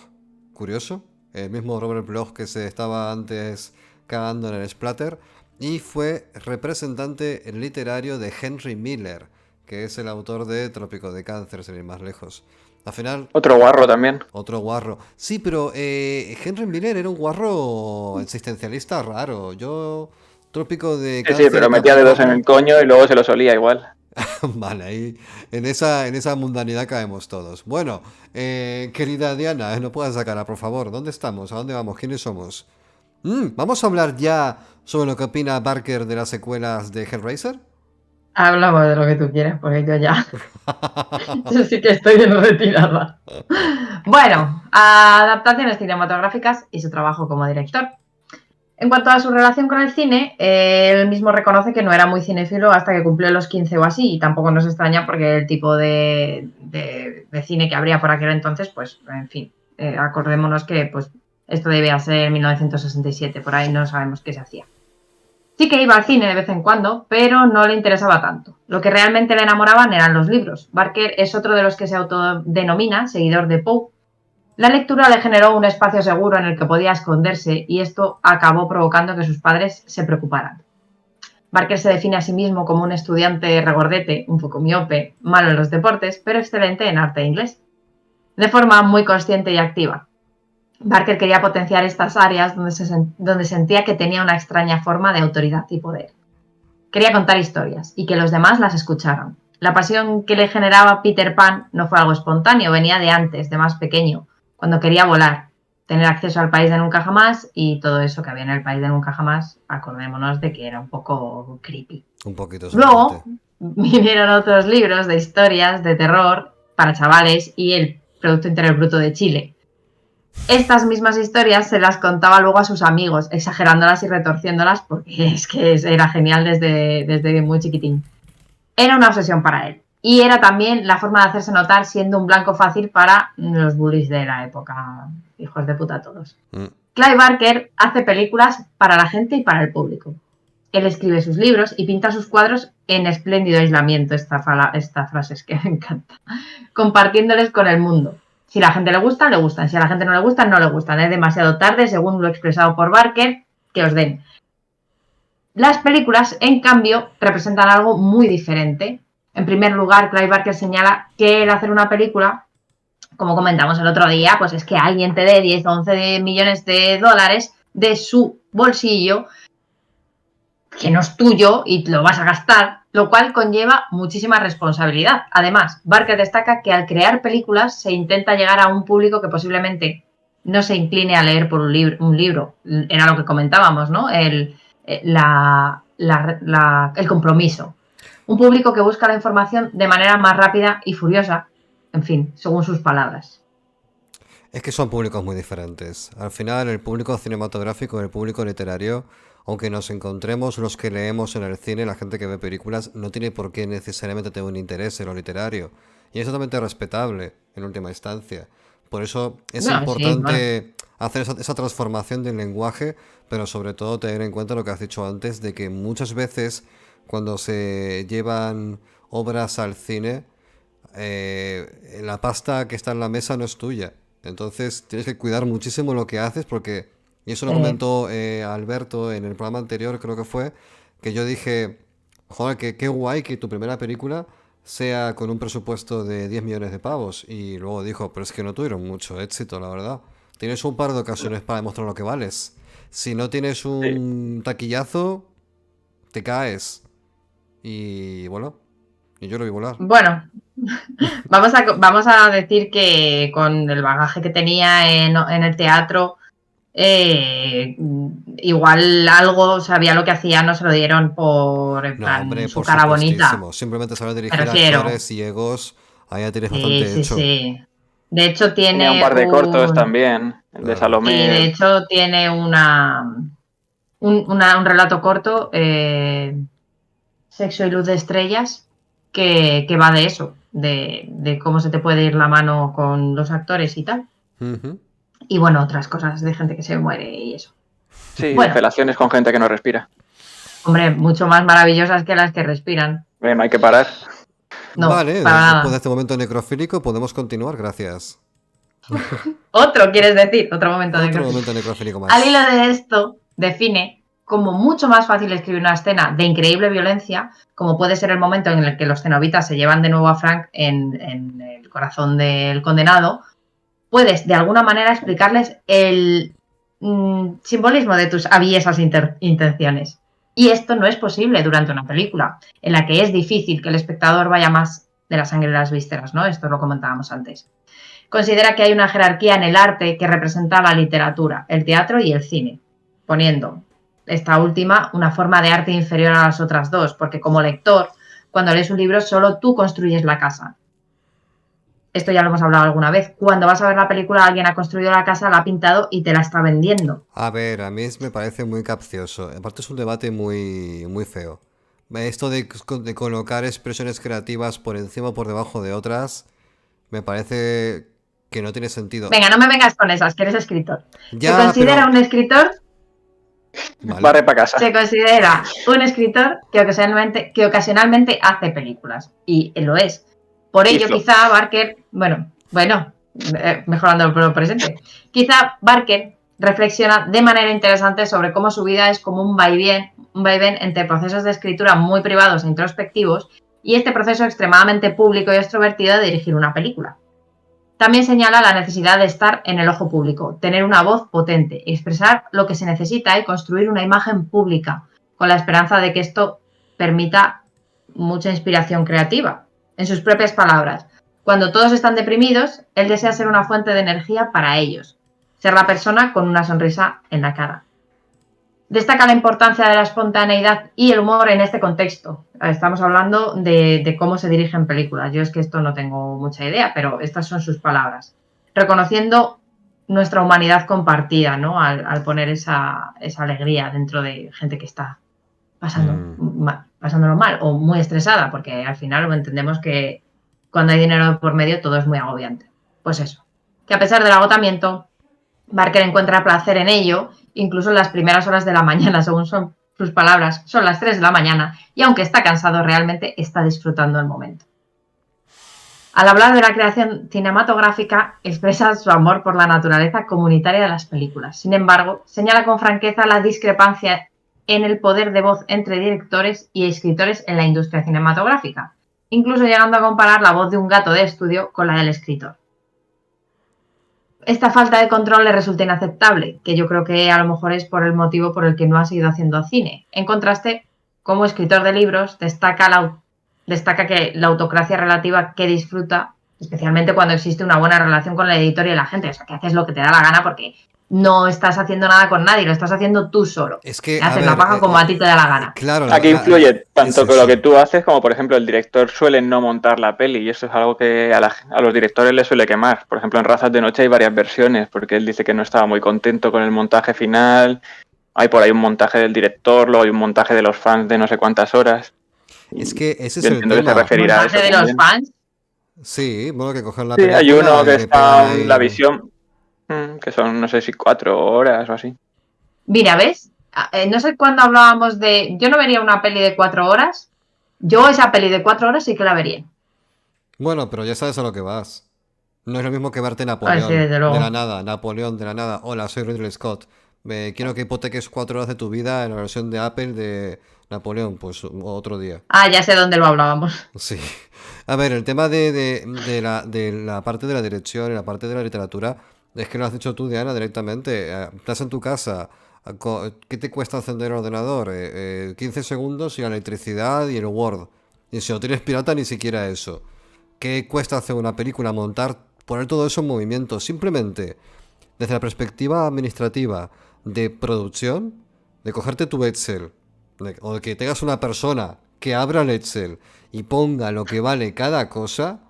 curioso, el mismo Robert Bloch que se estaba antes cagando en el Splatter, y fue representante literario de Henry Miller, que es el autor de Trópico de Cáncer, sin ir más lejos. Al final... Otro guarro también. Otro guarro. Sí, pero Henry Miller era un guarro existencialista raro. Yo... Trópico de Cáncer... Sí, pero metía dedos en el coño y luego se los olía igual. Vale, ahí en esa mundanidad caemos todos. Bueno, querida Diana, no puedas sacarla, por favor. ¿Dónde estamos? ¿A dónde vamos? ¿Quiénes somos? ¿Vamos a hablar ya sobre lo que opina Barker de las secuelas de Hellraiser? Hablamos de lo que tú quieras, porque yo ya... yo sí que estoy de retirada. Bueno, adaptaciones cinematográficas y su trabajo como director. En cuanto a su relación con el cine, él mismo reconoce que no era muy cinéfilo hasta que cumplió los 15 o así, y tampoco nos extraña porque el tipo de cine que habría por aquel entonces, pues, en fin, acordémonos que pues esto debía ser 1967, por ahí no sabemos qué se hacía. Sí que iba al cine de vez en cuando, pero no le interesaba tanto. Lo que realmente le enamoraban eran los libros. Barker es otro de los que se autodenomina seguidor de Poe. La lectura le generó un espacio seguro en el que podía esconderse y esto acabó provocando que sus padres se preocuparan. Barker se define a sí mismo como un estudiante regordete, un poco miope, malo en los deportes, pero excelente en arte e inglés, de forma muy consciente y activa. Barker quería potenciar estas áreas donde sentía que tenía una extraña forma de autoridad y poder. Quería contar historias y que los demás las escucharan. La pasión que le generaba Peter Pan no fue algo espontáneo, venía de antes, de más pequeño, cuando quería volar, tener acceso al país de nunca jamás y todo eso que había en el país de nunca jamás, acordémonos de que era un poco creepy. Un poquito Luego vinieron otros libros de historias de terror para chavales y el Producto Interior Bruto de Chile. Estas mismas historias se las contaba luego a sus amigos, exagerándolas y retorciéndolas porque es que era genial desde muy chiquitín. Era una obsesión para él. Y era también la forma de hacerse notar siendo un blanco fácil para los bullies de la época. Hijos de puta todos. Clive Barker hace películas para la gente y para el público. Él escribe sus libros y pinta sus cuadros en espléndido aislamiento. Esta frase es que me encanta. Compartiéndoles con el mundo. Si a la gente le gustan, le gustan. Si a la gente no le gustan, no le gustan. Es demasiado tarde, según lo expresado por Barker, que os den. Las películas, en cambio, representan algo muy diferente. En primer lugar, Clive Barker señala que el hacer una película, como comentamos el otro día, pues es que alguien te dé 10 o 11 millones de dólares de su bolsillo, que no es tuyo y lo vas a gastar, lo cual conlleva muchísima responsabilidad. Además, Barker destaca que al crear películas se intenta llegar a un público que posiblemente no se incline a leer por un libro. Era lo que comentábamos, ¿no? El compromiso. Un público que busca la información de manera más rápida y furiosa, en fin, según sus palabras. Es que son públicos muy diferentes. Al final, el público cinematográfico y el público literario, aunque nos encontremos los que leemos en el cine, la gente que ve películas, no tiene por qué necesariamente tener un interés en lo literario. Y es totalmente respetable, en última instancia. Por eso es importante hacer esa transformación del lenguaje, pero sobre todo tener en cuenta lo que has dicho antes, de que muchas veces cuando se llevan obras al cine, la pasta que está en la mesa no es tuya. Entonces tienes que cuidar muchísimo lo que haces porque, y eso lo comentó Alberto en el programa anterior, creo que fue, que yo dije, joder, qué guay que tu primera película sea con un presupuesto de 10 millones de pavos. Y luego dijo, pero es que no tuvieron mucho éxito, la verdad. Tienes un par de ocasiones para demostrar lo que vales. Si no tienes un taquillazo, te caes. Y bueno, y yo lo vi volar. Bueno, vamos a decir que con el bagaje que tenía en el teatro, igual algo sabía lo que hacía, no se lo dieron por en plan, hombre, su cara bonita. Simplemente saber dirigir actores y egos, ahí ya tienes bastante hecho. Sí. De hecho tenía un par de cortos también, el de Salomé. Y de hecho tiene un relato corto, Sexo y luz de estrellas, que va de eso, de cómo se te puede ir la mano con los actores y tal. Y bueno, otras cosas de gente que se muere y eso. Sí, bueno, felaciones con gente que no respira. Hombre, mucho más maravillosas que las que respiran. No hay que parar. No, vale, después de este momento necrofílico podemos continuar, gracias. ¿Otro quieres decir? Otro momento necrofílico más. Al hilo de esto, define como mucho más fácil escribir una escena de increíble violencia, como puede ser el momento en el que los cenobitas se llevan de nuevo a Frank en el corazón del condenado. Puedes, de alguna manera, explicarles el simbolismo de tus aviesas intenciones. Y esto no es posible durante una película, en la que es difícil que el espectador vaya más de la sangre de las vísceras, ¿no? Esto lo comentábamos antes. Considera que hay una jerarquía en el arte que representa la literatura, el teatro y el cine, poniendo esta última una forma de arte inferior a las otras dos, porque como lector, cuando lees un libro, solo tú construyes la casa. Esto ya lo hemos hablado alguna vez. Cuando vas a ver la película, alguien ha construido la casa, la ha pintado y te la está vendiendo. A ver, a mí me parece muy capcioso. Aparte es un debate muy, muy feo. Esto de colocar expresiones creativas por encima o por debajo de otras, me parece que no tiene sentido. Venga, no me vengas con esas, que eres escritor. ¿Se considera un escritor? Vale. Barre para casa. Se considera un escritor que ocasionalmente hace películas. Y lo es. Por ello, quizá Barker, mejorando el presente, quizá Barker reflexiona de manera interesante sobre cómo su vida es como un vaivén entre procesos de escritura muy privados e introspectivos y este proceso extremadamente público y extrovertido de dirigir una película. También señala la necesidad de estar en el ojo público, tener una voz potente, expresar lo que se necesita y construir una imagen pública, con la esperanza de que esto permita mucha inspiración creativa. En sus propias palabras, cuando todos están deprimidos, él desea ser una fuente de energía para ellos, ser la persona con una sonrisa en la cara. Destaca la importancia de la espontaneidad y el humor en este contexto. Estamos hablando de cómo se dirigen películas. Yo es que esto no tengo mucha idea, pero estas son sus palabras. Reconociendo nuestra humanidad compartida, ¿no? Al poner esa alegría dentro de gente que está pasándolo mal o muy estresada, porque al final entendemos que cuando hay dinero por medio todo es muy agobiante. Pues eso, que a pesar del agotamiento, Barker encuentra placer en ello, incluso en las primeras horas de la mañana, según son sus palabras, son las 3 de la mañana, y aunque está cansado, realmente está disfrutando el momento. Al hablar de la creación cinematográfica, expresa su amor por la naturaleza comunitaria de las películas. Sin embargo, señala con franqueza la discrepancia en el poder de voz entre directores y escritores en la industria cinematográfica, incluso llegando a comparar la voz de un gato de estudio con la del escritor. Esta falta de control le resulta inaceptable, que yo creo que a lo mejor es por el motivo por el que no ha seguido haciendo cine. En contraste, como escritor de libros, destaca que la autocracia relativa que disfruta, especialmente cuando existe una buena relación con el editor y la gente, o sea, que haces lo que te da la gana porque no estás haciendo nada con nadie, lo estás haciendo tú solo. Es que haces la paja como a ti te da la gana. Claro, aquí influye tanto con lo que tú haces como, por ejemplo, el director suele no montar la peli y eso es algo que a los directores les suele quemar. Por ejemplo, en Razas de Noche hay varias versiones porque él dice que no estaba muy contento con el montaje final. Hay por ahí un montaje del director, luego hay un montaje de los fans de no sé cuántas horas. Es que ese es el tema. Que se referirá a eso de los fans? Sí, bueno, que cogen la película. Sí, hay uno que está en la visión, que son, no sé si 4 horas o así. Mira, ¿ves? No sé cuándo hablábamos de... Yo no vería una peli de 4 horas. Yo esa peli de 4 horas sí que la vería. Bueno, pero ya sabes a lo que vas. No es lo mismo que verte Napoleón de la nada. Napoleón de la nada. Hola, soy Ridley Scott. Quiero que hipoteques 4 horas de tu vida en la versión de Apple de Napoleón, pues otro día. Ah, ya sé dónde lo hablábamos. Sí. A ver, el tema de la parte de la dirección y la parte de la literatura, es que lo has dicho tú, Diana, directamente. Estás en tu casa. ¿Qué te cuesta encender el ordenador? 15 segundos y la electricidad y el Word. Y si no tienes pirata, ni siquiera eso. ¿Qué cuesta hacer una película? Poner todo eso en movimiento. Simplemente, desde la perspectiva administrativa de producción, de cogerte tu Excel, o de que tengas una persona que abra el Excel y ponga lo que vale cada cosa,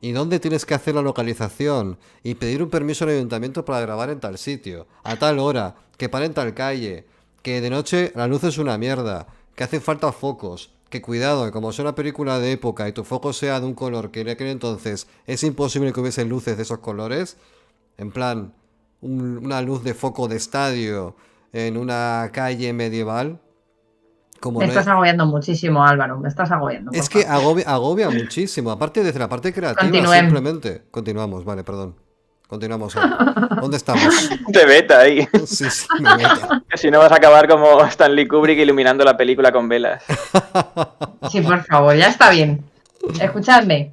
y dónde tienes que hacer la localización, y pedir un permiso al ayuntamiento para grabar en tal sitio, a tal hora, que pare en tal calle, que de noche la luz es una mierda, que hacen falta focos, que cuidado, que como sea una película de época y tu foco sea de un color que en aquel entonces es imposible que hubiesen luces de esos colores, en plan, una luz de foco de estadio en una calle medieval. Me estás agobiando muchísimo, Álvaro, me estás agobiando. Es que agobia muchísimo, aparte desde la parte creativa, simplemente. Continuamos, vale, perdón. Continuamos. ¿Dónde estamos? Te veta ahí. Sí, me veta. Que si no vas a acabar como Stanley Kubrick iluminando la película con velas. Sí, por favor, ya está bien. Escuchadme.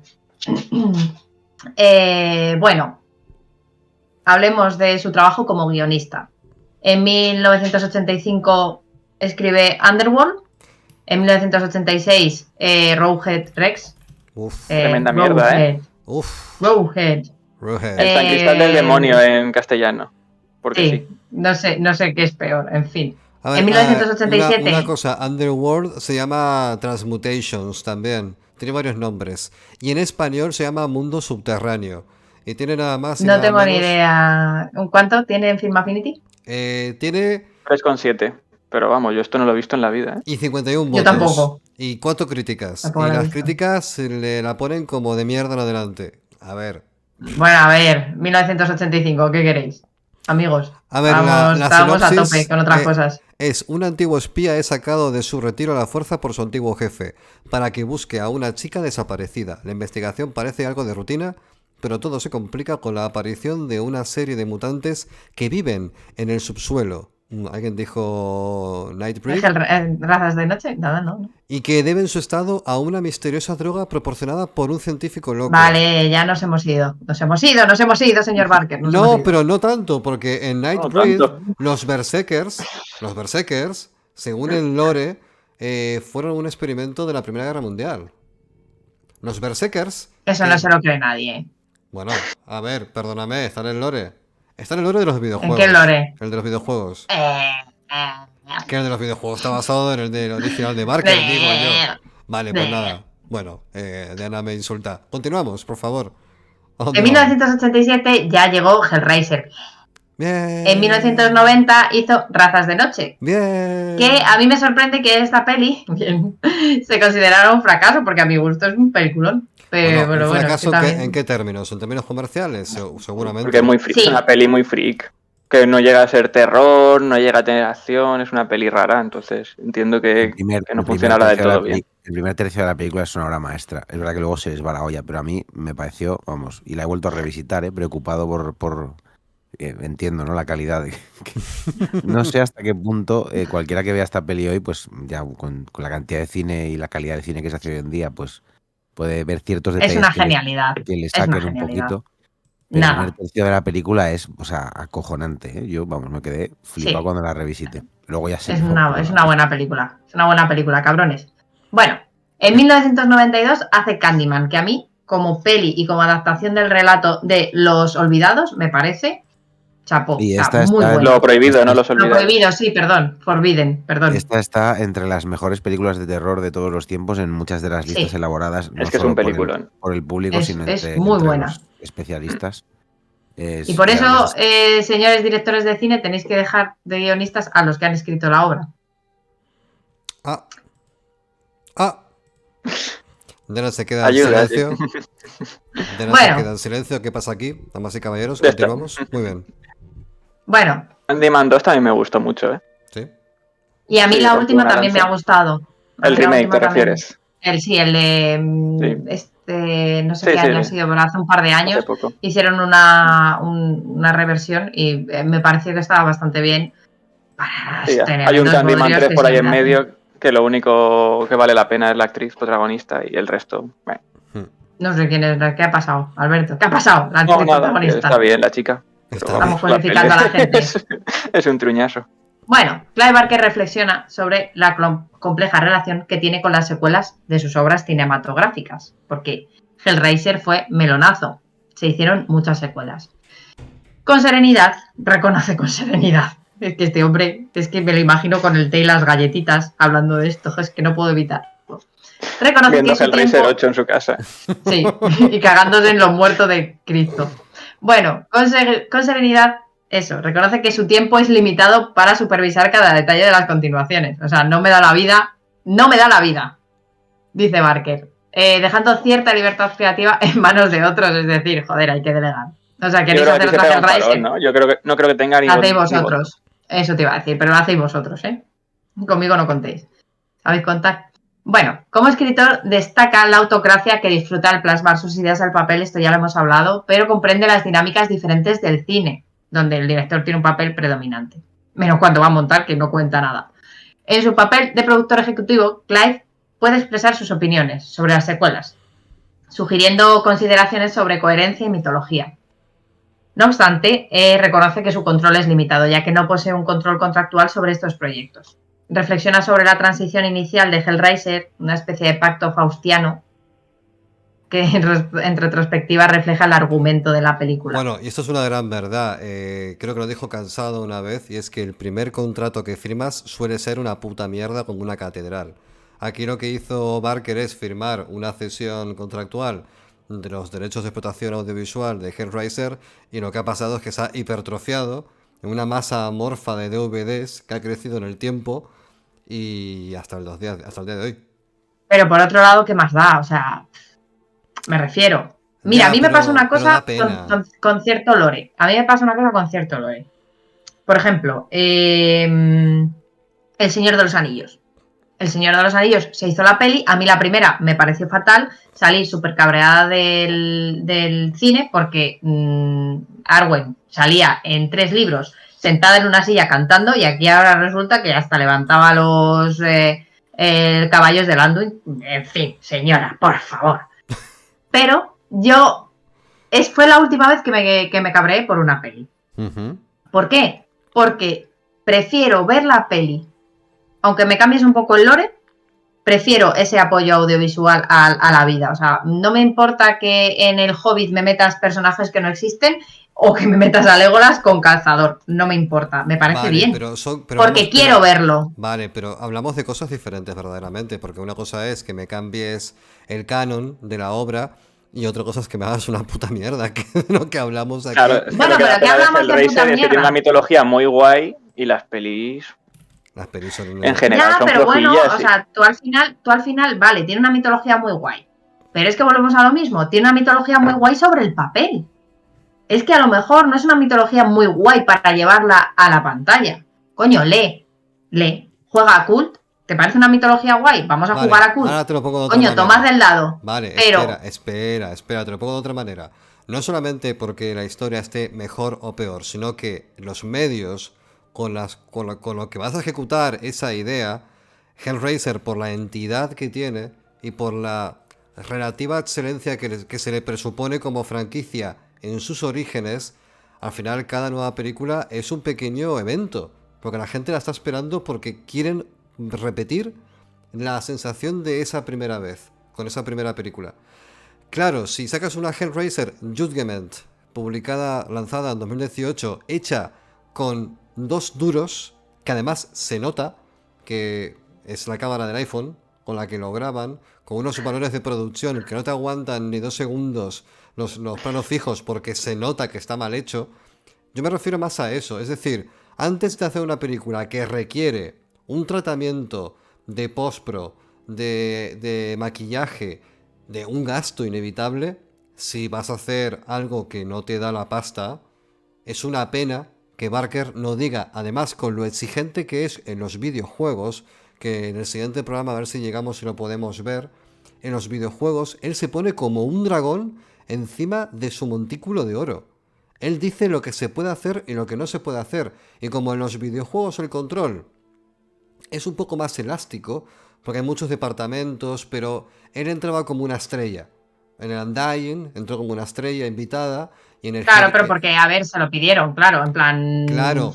Bueno, hablemos de su trabajo como guionista. En 1985 escribe Underworld. En 1986, Roadhead Rex. Tremenda mierda, Roadhead. El San Cristal del Demonio en castellano. Porque sí. No sé qué es peor, en fin. A ver, en 1987. Una cosa, Underworld se llama Transmutations también. Tiene varios nombres. Y en español se llama Mundo Subterráneo. Y tiene nada más. No tengo ni idea. ¿Cuánto tiene en Film Affinity? Tiene 3,7. Pero vamos, yo esto no lo he visto en la vida, ¿eh? Y 51 votos. Yo tampoco. ¿Y 4 críticas? Tampoco y las críticas le la ponen como de mierda en adelante. A ver. Bueno, a ver, 1985, ¿qué queréis? Amigos. A ver, estábamos a tope con otras cosas. es un antiguo espía es sacado de su retiro a la fuerza por su antiguo jefe, para que busque a una chica desaparecida. La investigación parece algo de rutina, pero todo se complica con la aparición de una serie de mutantes que viven en el subsuelo. ¿Alguien dijo Nightbreed? ¿Razas de noche? Nada, no. Y que deben su estado a una misteriosa droga proporcionada por un científico loco. Vale, ya nos hemos ido, señor Barker. No, pero no tanto, porque en Nightbreed los Berserkers, según el lore, fueron un experimento de la Primera Guerra Mundial. Los Berserkers... Eso no se lo cree nadie. Bueno, a ver, perdóname, está en el lore. Está en el lore de los videojuegos. ¿En qué lore? El de los videojuegos. Que el de los videojuegos está basado en el del original de Barker, digo yo. Vale, pues nada. Bueno, Diana me insulta. Continuamos, por favor. En 1987 ya llegó Hellraiser. Bien. En 1990 hizo Razas de Noche. Bien. Que a mí me sorprende que esta peli se considerara un fracaso, porque a mi gusto es un peliculón. Pero ¿un fracaso en qué términos? ¿En términos comerciales? Seguramente. Porque es muy freak, es una peli muy freak. Que no llega a ser terror, no llega a tener acción, es una peli rara, entonces entiendo que no funciona la de todo bien. El primer tercio de la película es una obra maestra. Es verdad que luego se les va la olla, pero a mí me pareció, vamos, y la he vuelto a revisitar, preocupado por entiendo, ¿no? La calidad. No sé hasta qué punto cualquiera que vea esta peli hoy, pues ya con la cantidad de cine y la calidad de cine que se hace hoy en día, pues puede ver ciertos detalles. Es una genialidad. Que le saquen un poquito. Pero el primer tercio de la película es, o sea, acojonante. Yo, vamos, me quedé flipado cuando la revisité. Luego ya sé. Es una buena película. Es una buena película, cabrones. Bueno, en 1992 hace Candyman, que a mí, como peli y como adaptación del relato de Los Olvidados, me parece chapó. Y esta muy está bueno. Lo prohibido, no los olvidados. Lo prohibido, sí, perdón. Forbidden, perdón. Esta está entre las mejores películas de terror de todos los tiempos en muchas de las listas elaboradas. No es que solo es un peliculón. Por el público, sino entre los especialistas. Y por eso, señores directores de cine, tenéis que dejar de guionistas a los que han escrito la obra. Dena se queda en silencio. Dena se queda en silencio. ¿Qué pasa aquí? Damas y caballeros, continuamos. Muy bien. Bueno. Candyman 2 también me gustó mucho, Sí. Y a mí la última también me ha gustado. El remake, ¿te refieres? El de... no sé qué año ha sido, pero hace un par de años hicieron una reversión y me pareció que estaba bastante bien. Hay un Candyman 3 por ahí en medio que lo único que vale la pena es la actriz protagonista y el resto... No sé quién es, ¿qué ha pasado, Alberto? ¿Qué ha pasado? La actriz protagonista. Está bien la chica. Estamos codificando a la gente. Es un truñazo. Bueno, Clive Barker reflexiona sobre la compleja relación que tiene con las secuelas de sus obras cinematográficas, porque Hellraiser fue melonazo. Se hicieron muchas secuelas. Con serenidad, reconoce con serenidad. Es que este hombre, es que me lo imagino con el té y las galletitas hablando de esto, es que no puedo evitar. Reconoce viendo que Hellraiser 8 en su casa. Sí, y cagándose en los muertos de Cristo. Bueno, con serenidad, eso, reconoce que su tiempo es limitado para supervisar cada detalle de las continuaciones. O sea, no me da la vida, dice Barker. Dejando cierta libertad creativa en manos de otros, es decir, joder, hay que delegar. O sea, queréis hacer otra Hellraiser. ¿no? Yo no creo que tenga ningún... Hacéis vosotros. Eso te iba a decir, pero lo hacéis vosotros, ¿eh? Conmigo no contéis. ¿Sabéis contar? Bueno, como escritor destaca la autocracia que disfruta al plasmar sus ideas al papel, esto ya lo hemos hablado, pero comprende las dinámicas diferentes del cine, donde el director tiene un papel predominante. Menos cuando va a montar, que no cuenta nada. En su papel de productor ejecutivo, Clive puede expresar sus opiniones sobre las secuelas, sugiriendo consideraciones sobre coherencia y mitología. No obstante, reconoce que su control es limitado, ya que no posee un control contractual sobre estos proyectos. Reflexiona sobre la transición inicial de Hellraiser, una especie de pacto faustiano, que en retrospectiva refleja el argumento de la película. Bueno, y esto es una gran verdad. Creo que lo dijo Cansado una vez, y es que el primer contrato que firmas suele ser una puta mierda como una catedral. Aquí lo que hizo Barker es firmar una cesión contractual de los derechos de explotación audiovisual de Hellraiser, y lo que ha pasado es que se ha hipertrofiado en una masa amorfa de DVDs que ha crecido en el tiempo y hasta el día de hoy. Pero por otro lado, ¿qué más da? O sea, me refiero. Mira, a mí me pasa una cosa con cierto lore. A mí me pasa una cosa con cierto lore. Por ejemplo, El Señor de los Anillos. El Señor de los Anillos se hizo la peli, a mí la primera me pareció fatal, salí súper cabreada del cine porque Arwen salía en 3 libros sentada en una silla cantando y aquí ahora resulta que hasta levantaba los caballos de Anduin. En fin, señora, por favor. Pero fue la última vez que me cabreé por una peli. Uh-huh. ¿Por qué? Porque prefiero ver la peli, aunque me cambies un poco el lore, prefiero ese apoyo audiovisual a la vida. O sea, no me importa que en el Hobbit me metas personajes que no existen o que me metas a Legolas con calzador. No me importa, me parece bien. Pero porque quiero verlo. Vale, pero hablamos de cosas diferentes verdaderamente, porque una cosa es que me cambies el canon de la obra y otra cosa es que me hagas una puta mierda, que es lo que hablamos aquí. Claro, bueno, pero que hablamos de puta mierda. Tiene una mitología muy guay y las pelis... son en general, ya, son pero bueno, flojillas, o sea, tú al final, vale, tiene una mitología muy guay. Pero es que volvemos a lo mismo, tiene una mitología muy guay sobre el papel. Es que a lo mejor no es una mitología muy guay para llevarla a la pantalla. Coño, lee, juega a Cult. ¿Te parece una mitología guay? Vamos a jugar a Cult. Ahora te lo pongo de otra Coño, manera. tomas del lado. Vale, pero... espera, te lo pongo de otra manera. No solamente porque la historia esté mejor o peor, sino que los medios con lo que vas a ejecutar esa idea, Hellraiser, por la entidad que tiene y por la relativa excelencia que se le presupone como franquicia en sus orígenes, al final cada nueva película es un pequeño evento, porque la gente la está esperando porque quieren repetir la sensación de esa primera vez, con esa primera película. Claro, si sacas una Hellraiser Judgment, lanzada en 2018, hecha con 2 duros, que además se nota que es la cámara del iPhone con la que lo graban, con unos valores de producción que no te aguantan ni 2 segundos los planos fijos porque se nota que está mal hecho. Yo me refiero más a eso, es decir, antes de hacer una película que requiere un tratamiento de post-pro, de maquillaje, de un gasto inevitable, si vas a hacer algo que no te da la pasta, es una pena que Barker no diga, además con lo exigente que es en los videojuegos, que en el siguiente programa a ver si llegamos y lo podemos ver, en los videojuegos él se pone como un dragón encima de su montículo de oro. Él dice lo que se puede hacer y lo que no se puede hacer, y como en los videojuegos el control es un poco más elástico, porque hay muchos departamentos, pero él entraba como una estrella. En el Undying entró como una estrella invitada. Y en el claro, pero porque, a ver, se lo pidieron, claro, en plan... Claro.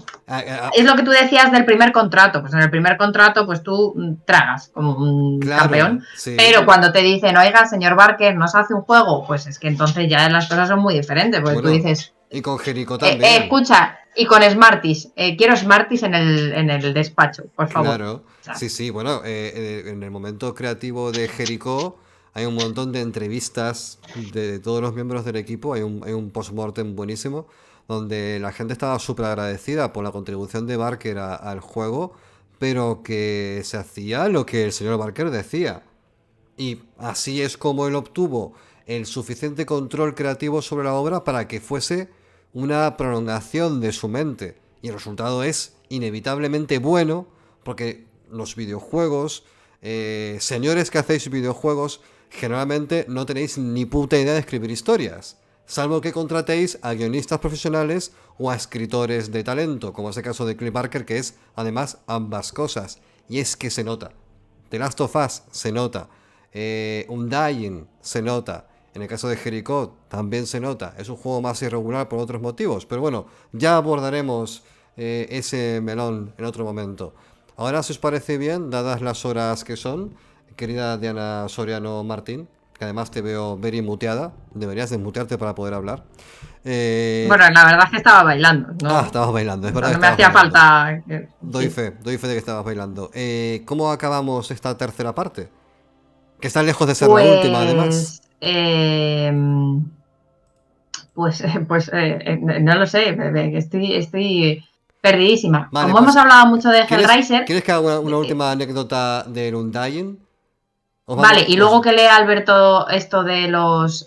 Es lo que tú decías del primer contrato. Pues en el primer contrato, pues tú tragas como un campeón. Sí. Pero cuando te dicen, oiga, señor Barker, ¿nos hace un juego? Pues es que entonces ya las cosas son muy diferentes. Porque tú dices... Y con Jericho también. Escucha, y con Smarties. Quiero Smarties en el despacho, por favor. Claro. Sí, bueno, en el momento creativo de Jericho hay un montón de entrevistas de todos los miembros del equipo, hay un post-mortem buenísimo, donde la gente estaba súper agradecida por la contribución de Barker al juego, pero que se hacía lo que el señor Barker decía. Y así es como él obtuvo el suficiente control creativo sobre la obra para que fuese una prolongación de su mente. Y el resultado es inevitablemente bueno, porque los videojuegos, señores que hacéis videojuegos, generalmente no tenéis ni puta idea de escribir historias, salvo que contratéis a guionistas profesionales o a escritores de talento, como es el caso de Clive Barker, que es además ambas cosas. Y es que se nota. The Last of Us se nota. Undying se nota. En el caso de Jericho también se nota. Es un juego más irregular por otros motivos, pero bueno, ya abordaremos ese melón en otro momento. Ahora, si os parece bien, dadas las horas que son, querida Diana Soriano Martín, que además te veo very muteada, deberías desmutearte para poder hablar. Bueno, la verdad es que estaba bailando, ¿no? Estabas bailando, es verdad. No me hacía falta. Doy fe de que estabas bailando. ¿Cómo acabamos esta tercera parte? Que está lejos de ser la última, además. No lo sé, estoy perdidísima. Vale, como hemos hablado mucho de Hellraiser... ¿Quieres que haga una última anécdota del Undying? Vale, y luego que lea Alberto esto de los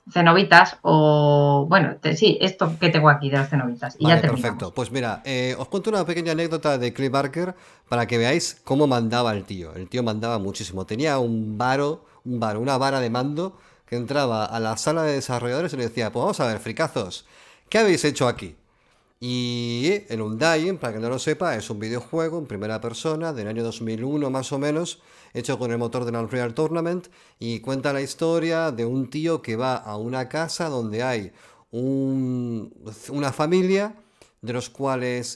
cenobitas, o bueno, sí, esto que tengo aquí de los cenobitas. Y vale, ya terminamos. perfecto. Pues mira, os cuento una pequeña anécdota de Clive Barker para que veáis cómo mandaba el tío. El tío mandaba muchísimo. Tenía una vara de mando que entraba a la sala de desarrolladores y le decía, pues vamos a ver, fricazos, ¿qué habéis hecho aquí? Y el Undying, para que no lo sepa, es un videojuego en primera persona del año 2001 más o menos, hecho con el motor del Unreal Tournament y cuenta la historia de un tío que va a una casa donde hay una familia de los cuales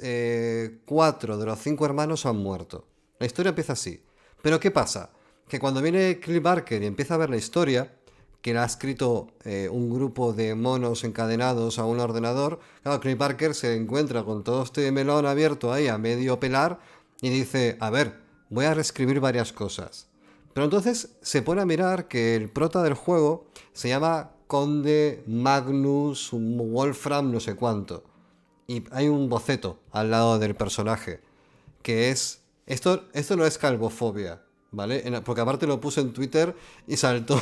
4 de los 5 hermanos han muerto. La historia empieza así. Pero ¿qué pasa? Que cuando viene Clive Barker y empieza a ver la historia, que la ha escrito un grupo de monos encadenados a un ordenador, claro, Clive Barker se encuentra con todo este melón abierto ahí a medio pelar y dice, a ver, voy a reescribir varias cosas. Pero entonces se pone a mirar que el prota del juego se llama Conde Magnus Wolfram no sé cuánto. Y hay un boceto al lado del personaje, que es... Esto no es calvofobia, ¿vale? Porque aparte lo puse en Twitter y saltó...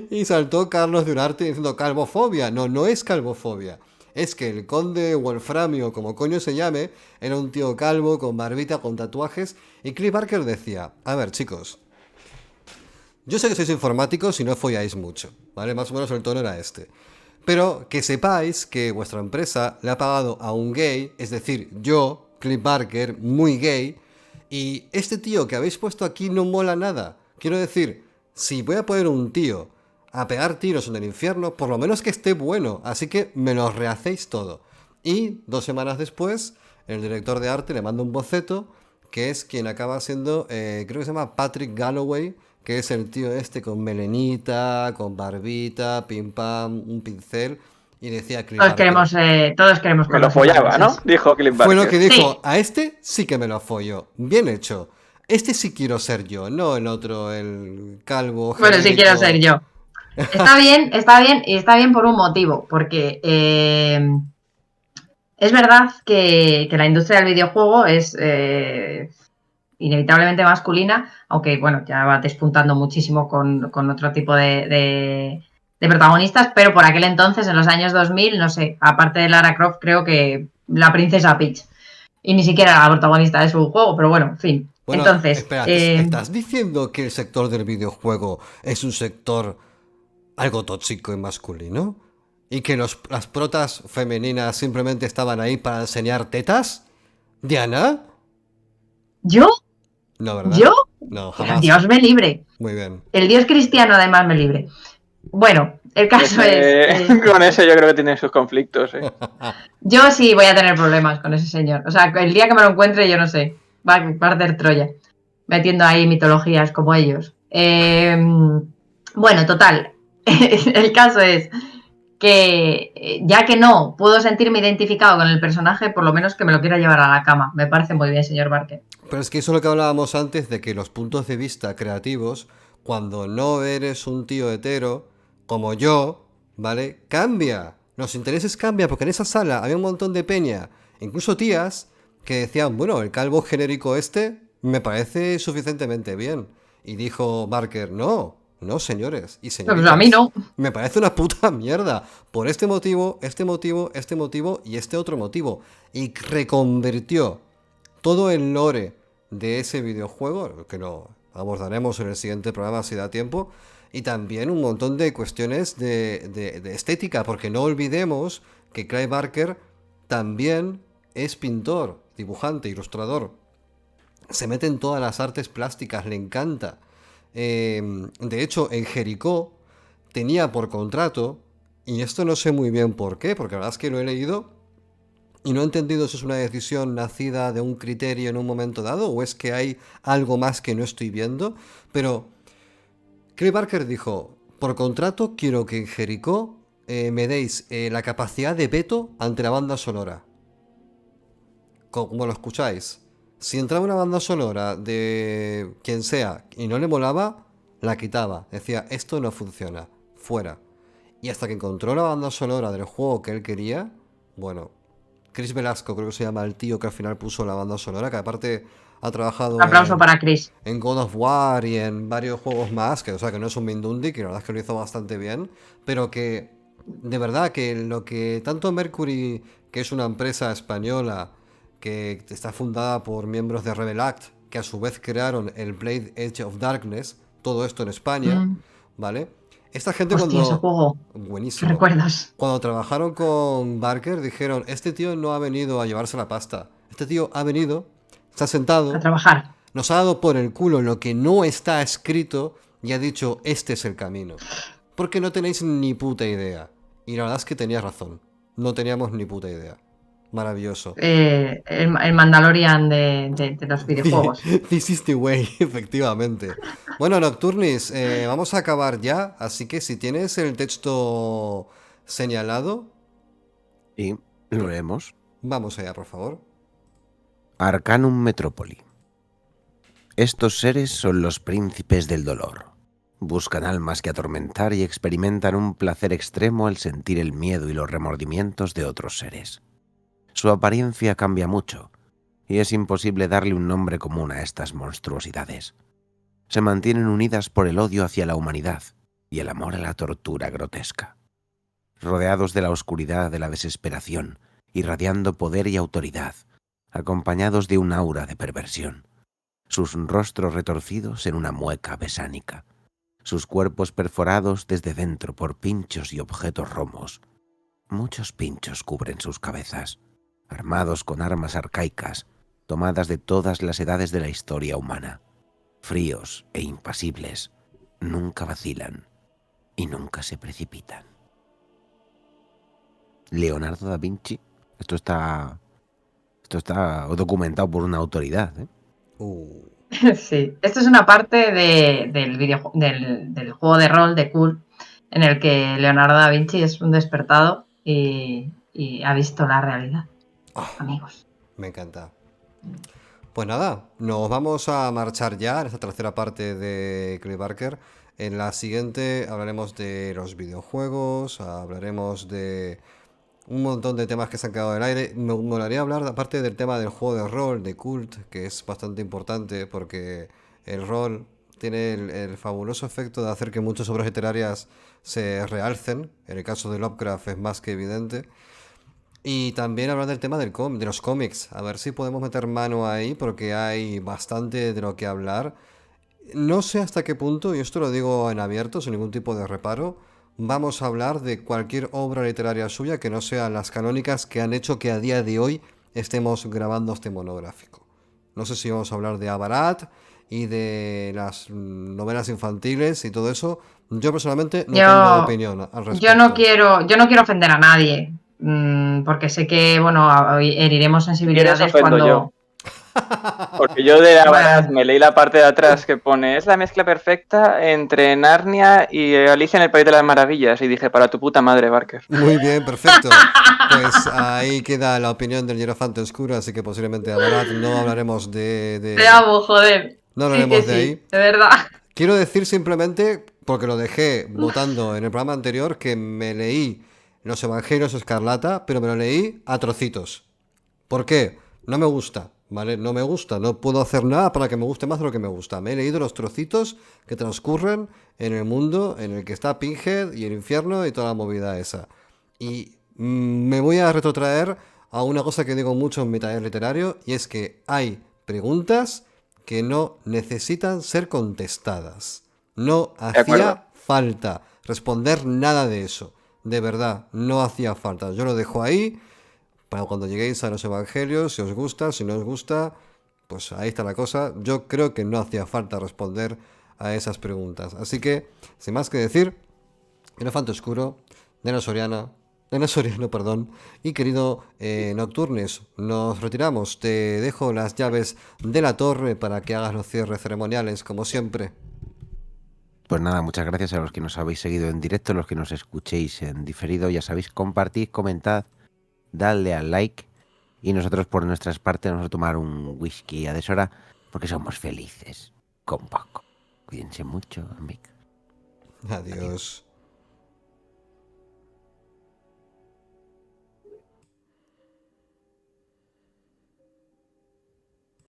y saltó Carlos Durarte diciendo calvofobia. No, no es calvofobia. Es que el conde Wolframio, como coño se llame, era un tío calvo, con barbita, con tatuajes. Y Clive Barker decía, a ver chicos, yo sé que sois informáticos y no folláis mucho, ¿vale? Más o menos el tono era este. Pero que sepáis que vuestra empresa le ha pagado a un gay, es decir, yo, Clive Barker, muy gay, y este tío que habéis puesto aquí no mola nada. Quiero decir, si voy a poner un tío a pegar tiros en el infierno, por lo menos que esté bueno, así que me lo rehacéis todo. Y 2 semanas después, el director de arte le manda un boceto, que es quien acaba siendo, creo que se llama Patrick Galloway, que es el tío este con melenita, con barbita, pim pam, un pincel, y decía Clive Barker. Todos queremos me lo follaba, ¿no? Dijo Clive Barker. Fue lo que dijo, sí. A este sí que me lo follo, bien hecho. Este sí quiero ser yo, no el otro, el calvo. Bueno, sí quiero ser yo. Está bien, y está bien por un motivo, porque es verdad que la industria del videojuego es inevitablemente masculina, aunque bueno, ya va despuntando muchísimo con otro tipo de protagonistas, pero por aquel entonces, en los años 2000, no sé, aparte de Lara Croft, creo que la princesa Peach, y ni siquiera la protagonista de su juego, pero bueno, en fin. Bueno, entonces, espera, ¿estás diciendo que el sector del videojuego es un sector algo tóxico y masculino? ¿Y que las protas femeninas simplemente estaban ahí para enseñar tetas? ¿Diana? ¿yo? No, ¿verdad? ¿Yo? No, jamás. Dios me libre. Muy bien. El Dios cristiano además me libre. Bueno, el caso es... Con ese yo creo que tiene sus conflictos. Yo sí voy a tener problemas con ese señor. O sea, el día que me lo encuentre, yo no sé. Va a arder Troya. Metiendo ahí mitologías como ellos. Bueno, total. El caso es que ya que no puedo sentirme identificado con el personaje, por lo menos que me lo quiera llevar a la cama. Me parece muy bien, señor Barker. Pero es que eso es lo que hablábamos antes, de que los puntos de vista creativos, cuando no eres un tío hetero, como yo, ¿vale? Cambia. Los intereses cambian, porque en esa sala había un montón de peña, incluso tías, que decían, bueno, el calvo genérico este me parece suficientemente bien. Y dijo Barker, no, señores y señoritas. Pues a mí no. Me parece una puta mierda. Por este motivo, este motivo, este motivo y este otro motivo. Y reconvirtió todo el lore de ese videojuego, que lo abordaremos en el siguiente programa si da tiempo, y también un montón de cuestiones de estética, porque no olvidemos que Clive Barker también es pintor, dibujante, ilustrador. Se mete en todas las artes plásticas, le encanta. De hecho, en Jericó tenía por contrato, y esto no sé muy bien por qué, porque la verdad es que lo he leído y no he entendido si es una decisión nacida de un criterio en un momento dado o es que hay algo más que no estoy viendo, pero Clive Barker dijo, por contrato quiero que en Jericó me deis la capacidad de veto ante la banda sonora. Como lo escucháis. Si entraba una banda sonora de quien sea y no le molaba, la quitaba. Decía, esto no funciona, fuera. Y hasta que encontró la banda sonora del juego que él quería, bueno, Chris Velasco, creo que se llama el tío que al final puso la banda sonora, que aparte ha trabajado Un aplauso para Chris. en God of War y en varios juegos más, que o sea que no es un Mindundi, que la verdad es que lo hizo bastante bien, pero que de verdad que lo que tanto Mercury, que es una empresa española que está fundada por miembros de Rebel Act, que a su vez crearon el Blade Edge of Darkness, todo esto en España, ¿vale? Esta gente Hostia, ese juego. Buenísimo. ¿Recuerdas? Cuando trabajaron con Barker dijeron, este tío no ha venido a llevarse la pasta. Este tío ha venido, está sentado, A trabajar. nos ha dado por el culo lo que no está escrito y ha dicho, este es el camino. Porque no tenéis ni puta idea. Y la verdad es que tenías razón. No teníamos ni puta idea. Maravilloso. El Mandalorian de los videojuegos. This is the way, efectivamente. Bueno, Nocturnis, vamos a acabar ya. Así que si tienes el texto señalado... Y lo leemos. Vamos allá, por favor. Arcanum Metrópoli. Estos seres son los príncipes del dolor. Buscan almas que atormentar y experimentan un placer extremo al sentir el miedo y los remordimientos de otros seres. Su apariencia cambia mucho, y es imposible darle un nombre común a estas monstruosidades. Se mantienen unidas por el odio hacia la humanidad y el amor a la tortura grotesca. Rodeados de la oscuridad de la desesperación, irradiando poder y autoridad, acompañados de un aura de perversión. Sus rostros retorcidos en una mueca besánica. Sus cuerpos perforados desde dentro por pinchos y objetos romos. Muchos pinchos cubren sus cabezas, armados con armas arcaicas, tomadas de todas las edades de la historia humana. Fríos e impasibles, nunca vacilan y nunca se precipitan. Leonardo da Vinci, esto está documentado por una autoridad, ¿eh? Sí, esto es una parte del juego de rol de Kult en el que Leonardo da Vinci es un despertado y ha visto la realidad. Amigos. Me encanta. Pues nada, nos vamos a marchar ya en esta tercera parte de Clive Barker. En la siguiente hablaremos de los videojuegos, hablaremos de un montón de temas que se han quedado en el aire. Me molaría hablar, aparte del tema del juego de rol, de Kult, que es bastante importante porque el rol tiene el fabuloso efecto de hacer que muchas obras literarias se realcen. En el caso de Lovecraft es más que evidente. Y también hablar del tema de los cómics. A ver si podemos meter mano ahí porque hay bastante de lo que hablar. No sé hasta qué punto, y esto lo digo en abierto, sin ningún tipo de reparo, vamos a hablar de cualquier obra literaria suya que no sean las canónicas que han hecho que a día de hoy estemos grabando este monográfico. No sé si vamos a hablar de Avarat y de las novelas infantiles y todo eso. Yo personalmente no tengo opinión al respecto. Yo no quiero ofender a nadie, porque sé que, bueno, heriremos sensibilidades cuando... Yo. Porque yo de Avarat me leí la parte de atrás que pone es la mezcla perfecta entre Narnia y Alicia en el País de las Maravillas y dije, para tu puta madre, Barker. Muy bien, perfecto. Pues ahí queda la opinión del Hierofante Oscuro, así que posiblemente Avarat no hablaremos de... Te amo, joder. No hablaremos de ahí. De verdad. Quiero decir simplemente, porque lo dejé votando en el programa anterior, que me leí Los Evangelios Escarlata, pero me lo leí a trocitos. ¿Por qué? No me gusta. ¿Vale? No me gusta, no puedo hacer nada para que me guste más de lo que me gusta. Me he leído los trocitos que transcurren en el mundo en el que está Pinhead y el infierno y toda la movida esa. Y me voy a retrotraer a una cosa que digo mucho en mi taller literario, y es que hay preguntas que no necesitan ser contestadas. No hacía falta responder nada de eso. De verdad, no hacía falta. Yo lo dejo ahí. Para cuando lleguéis a los evangelios, si os gusta, si no os gusta, pues ahí está la cosa. Yo creo que no hacía falta responder a esas preguntas. Así que, sin más que decir, Elefante Oscuro, Nena Soriano, y querido Nocturnes, nos retiramos. Te dejo las llaves de la torre para que hagas los cierres ceremoniales, como siempre. Pues nada, muchas gracias a los que nos habéis seguido en directo, los que nos escuchéis en diferido. Ya sabéis, compartid, comentad, dadle al like y nosotros por nuestras partes vamos a tomar un whisky a deshora porque somos felices con poco. Cuídense mucho, amigos. Adiós.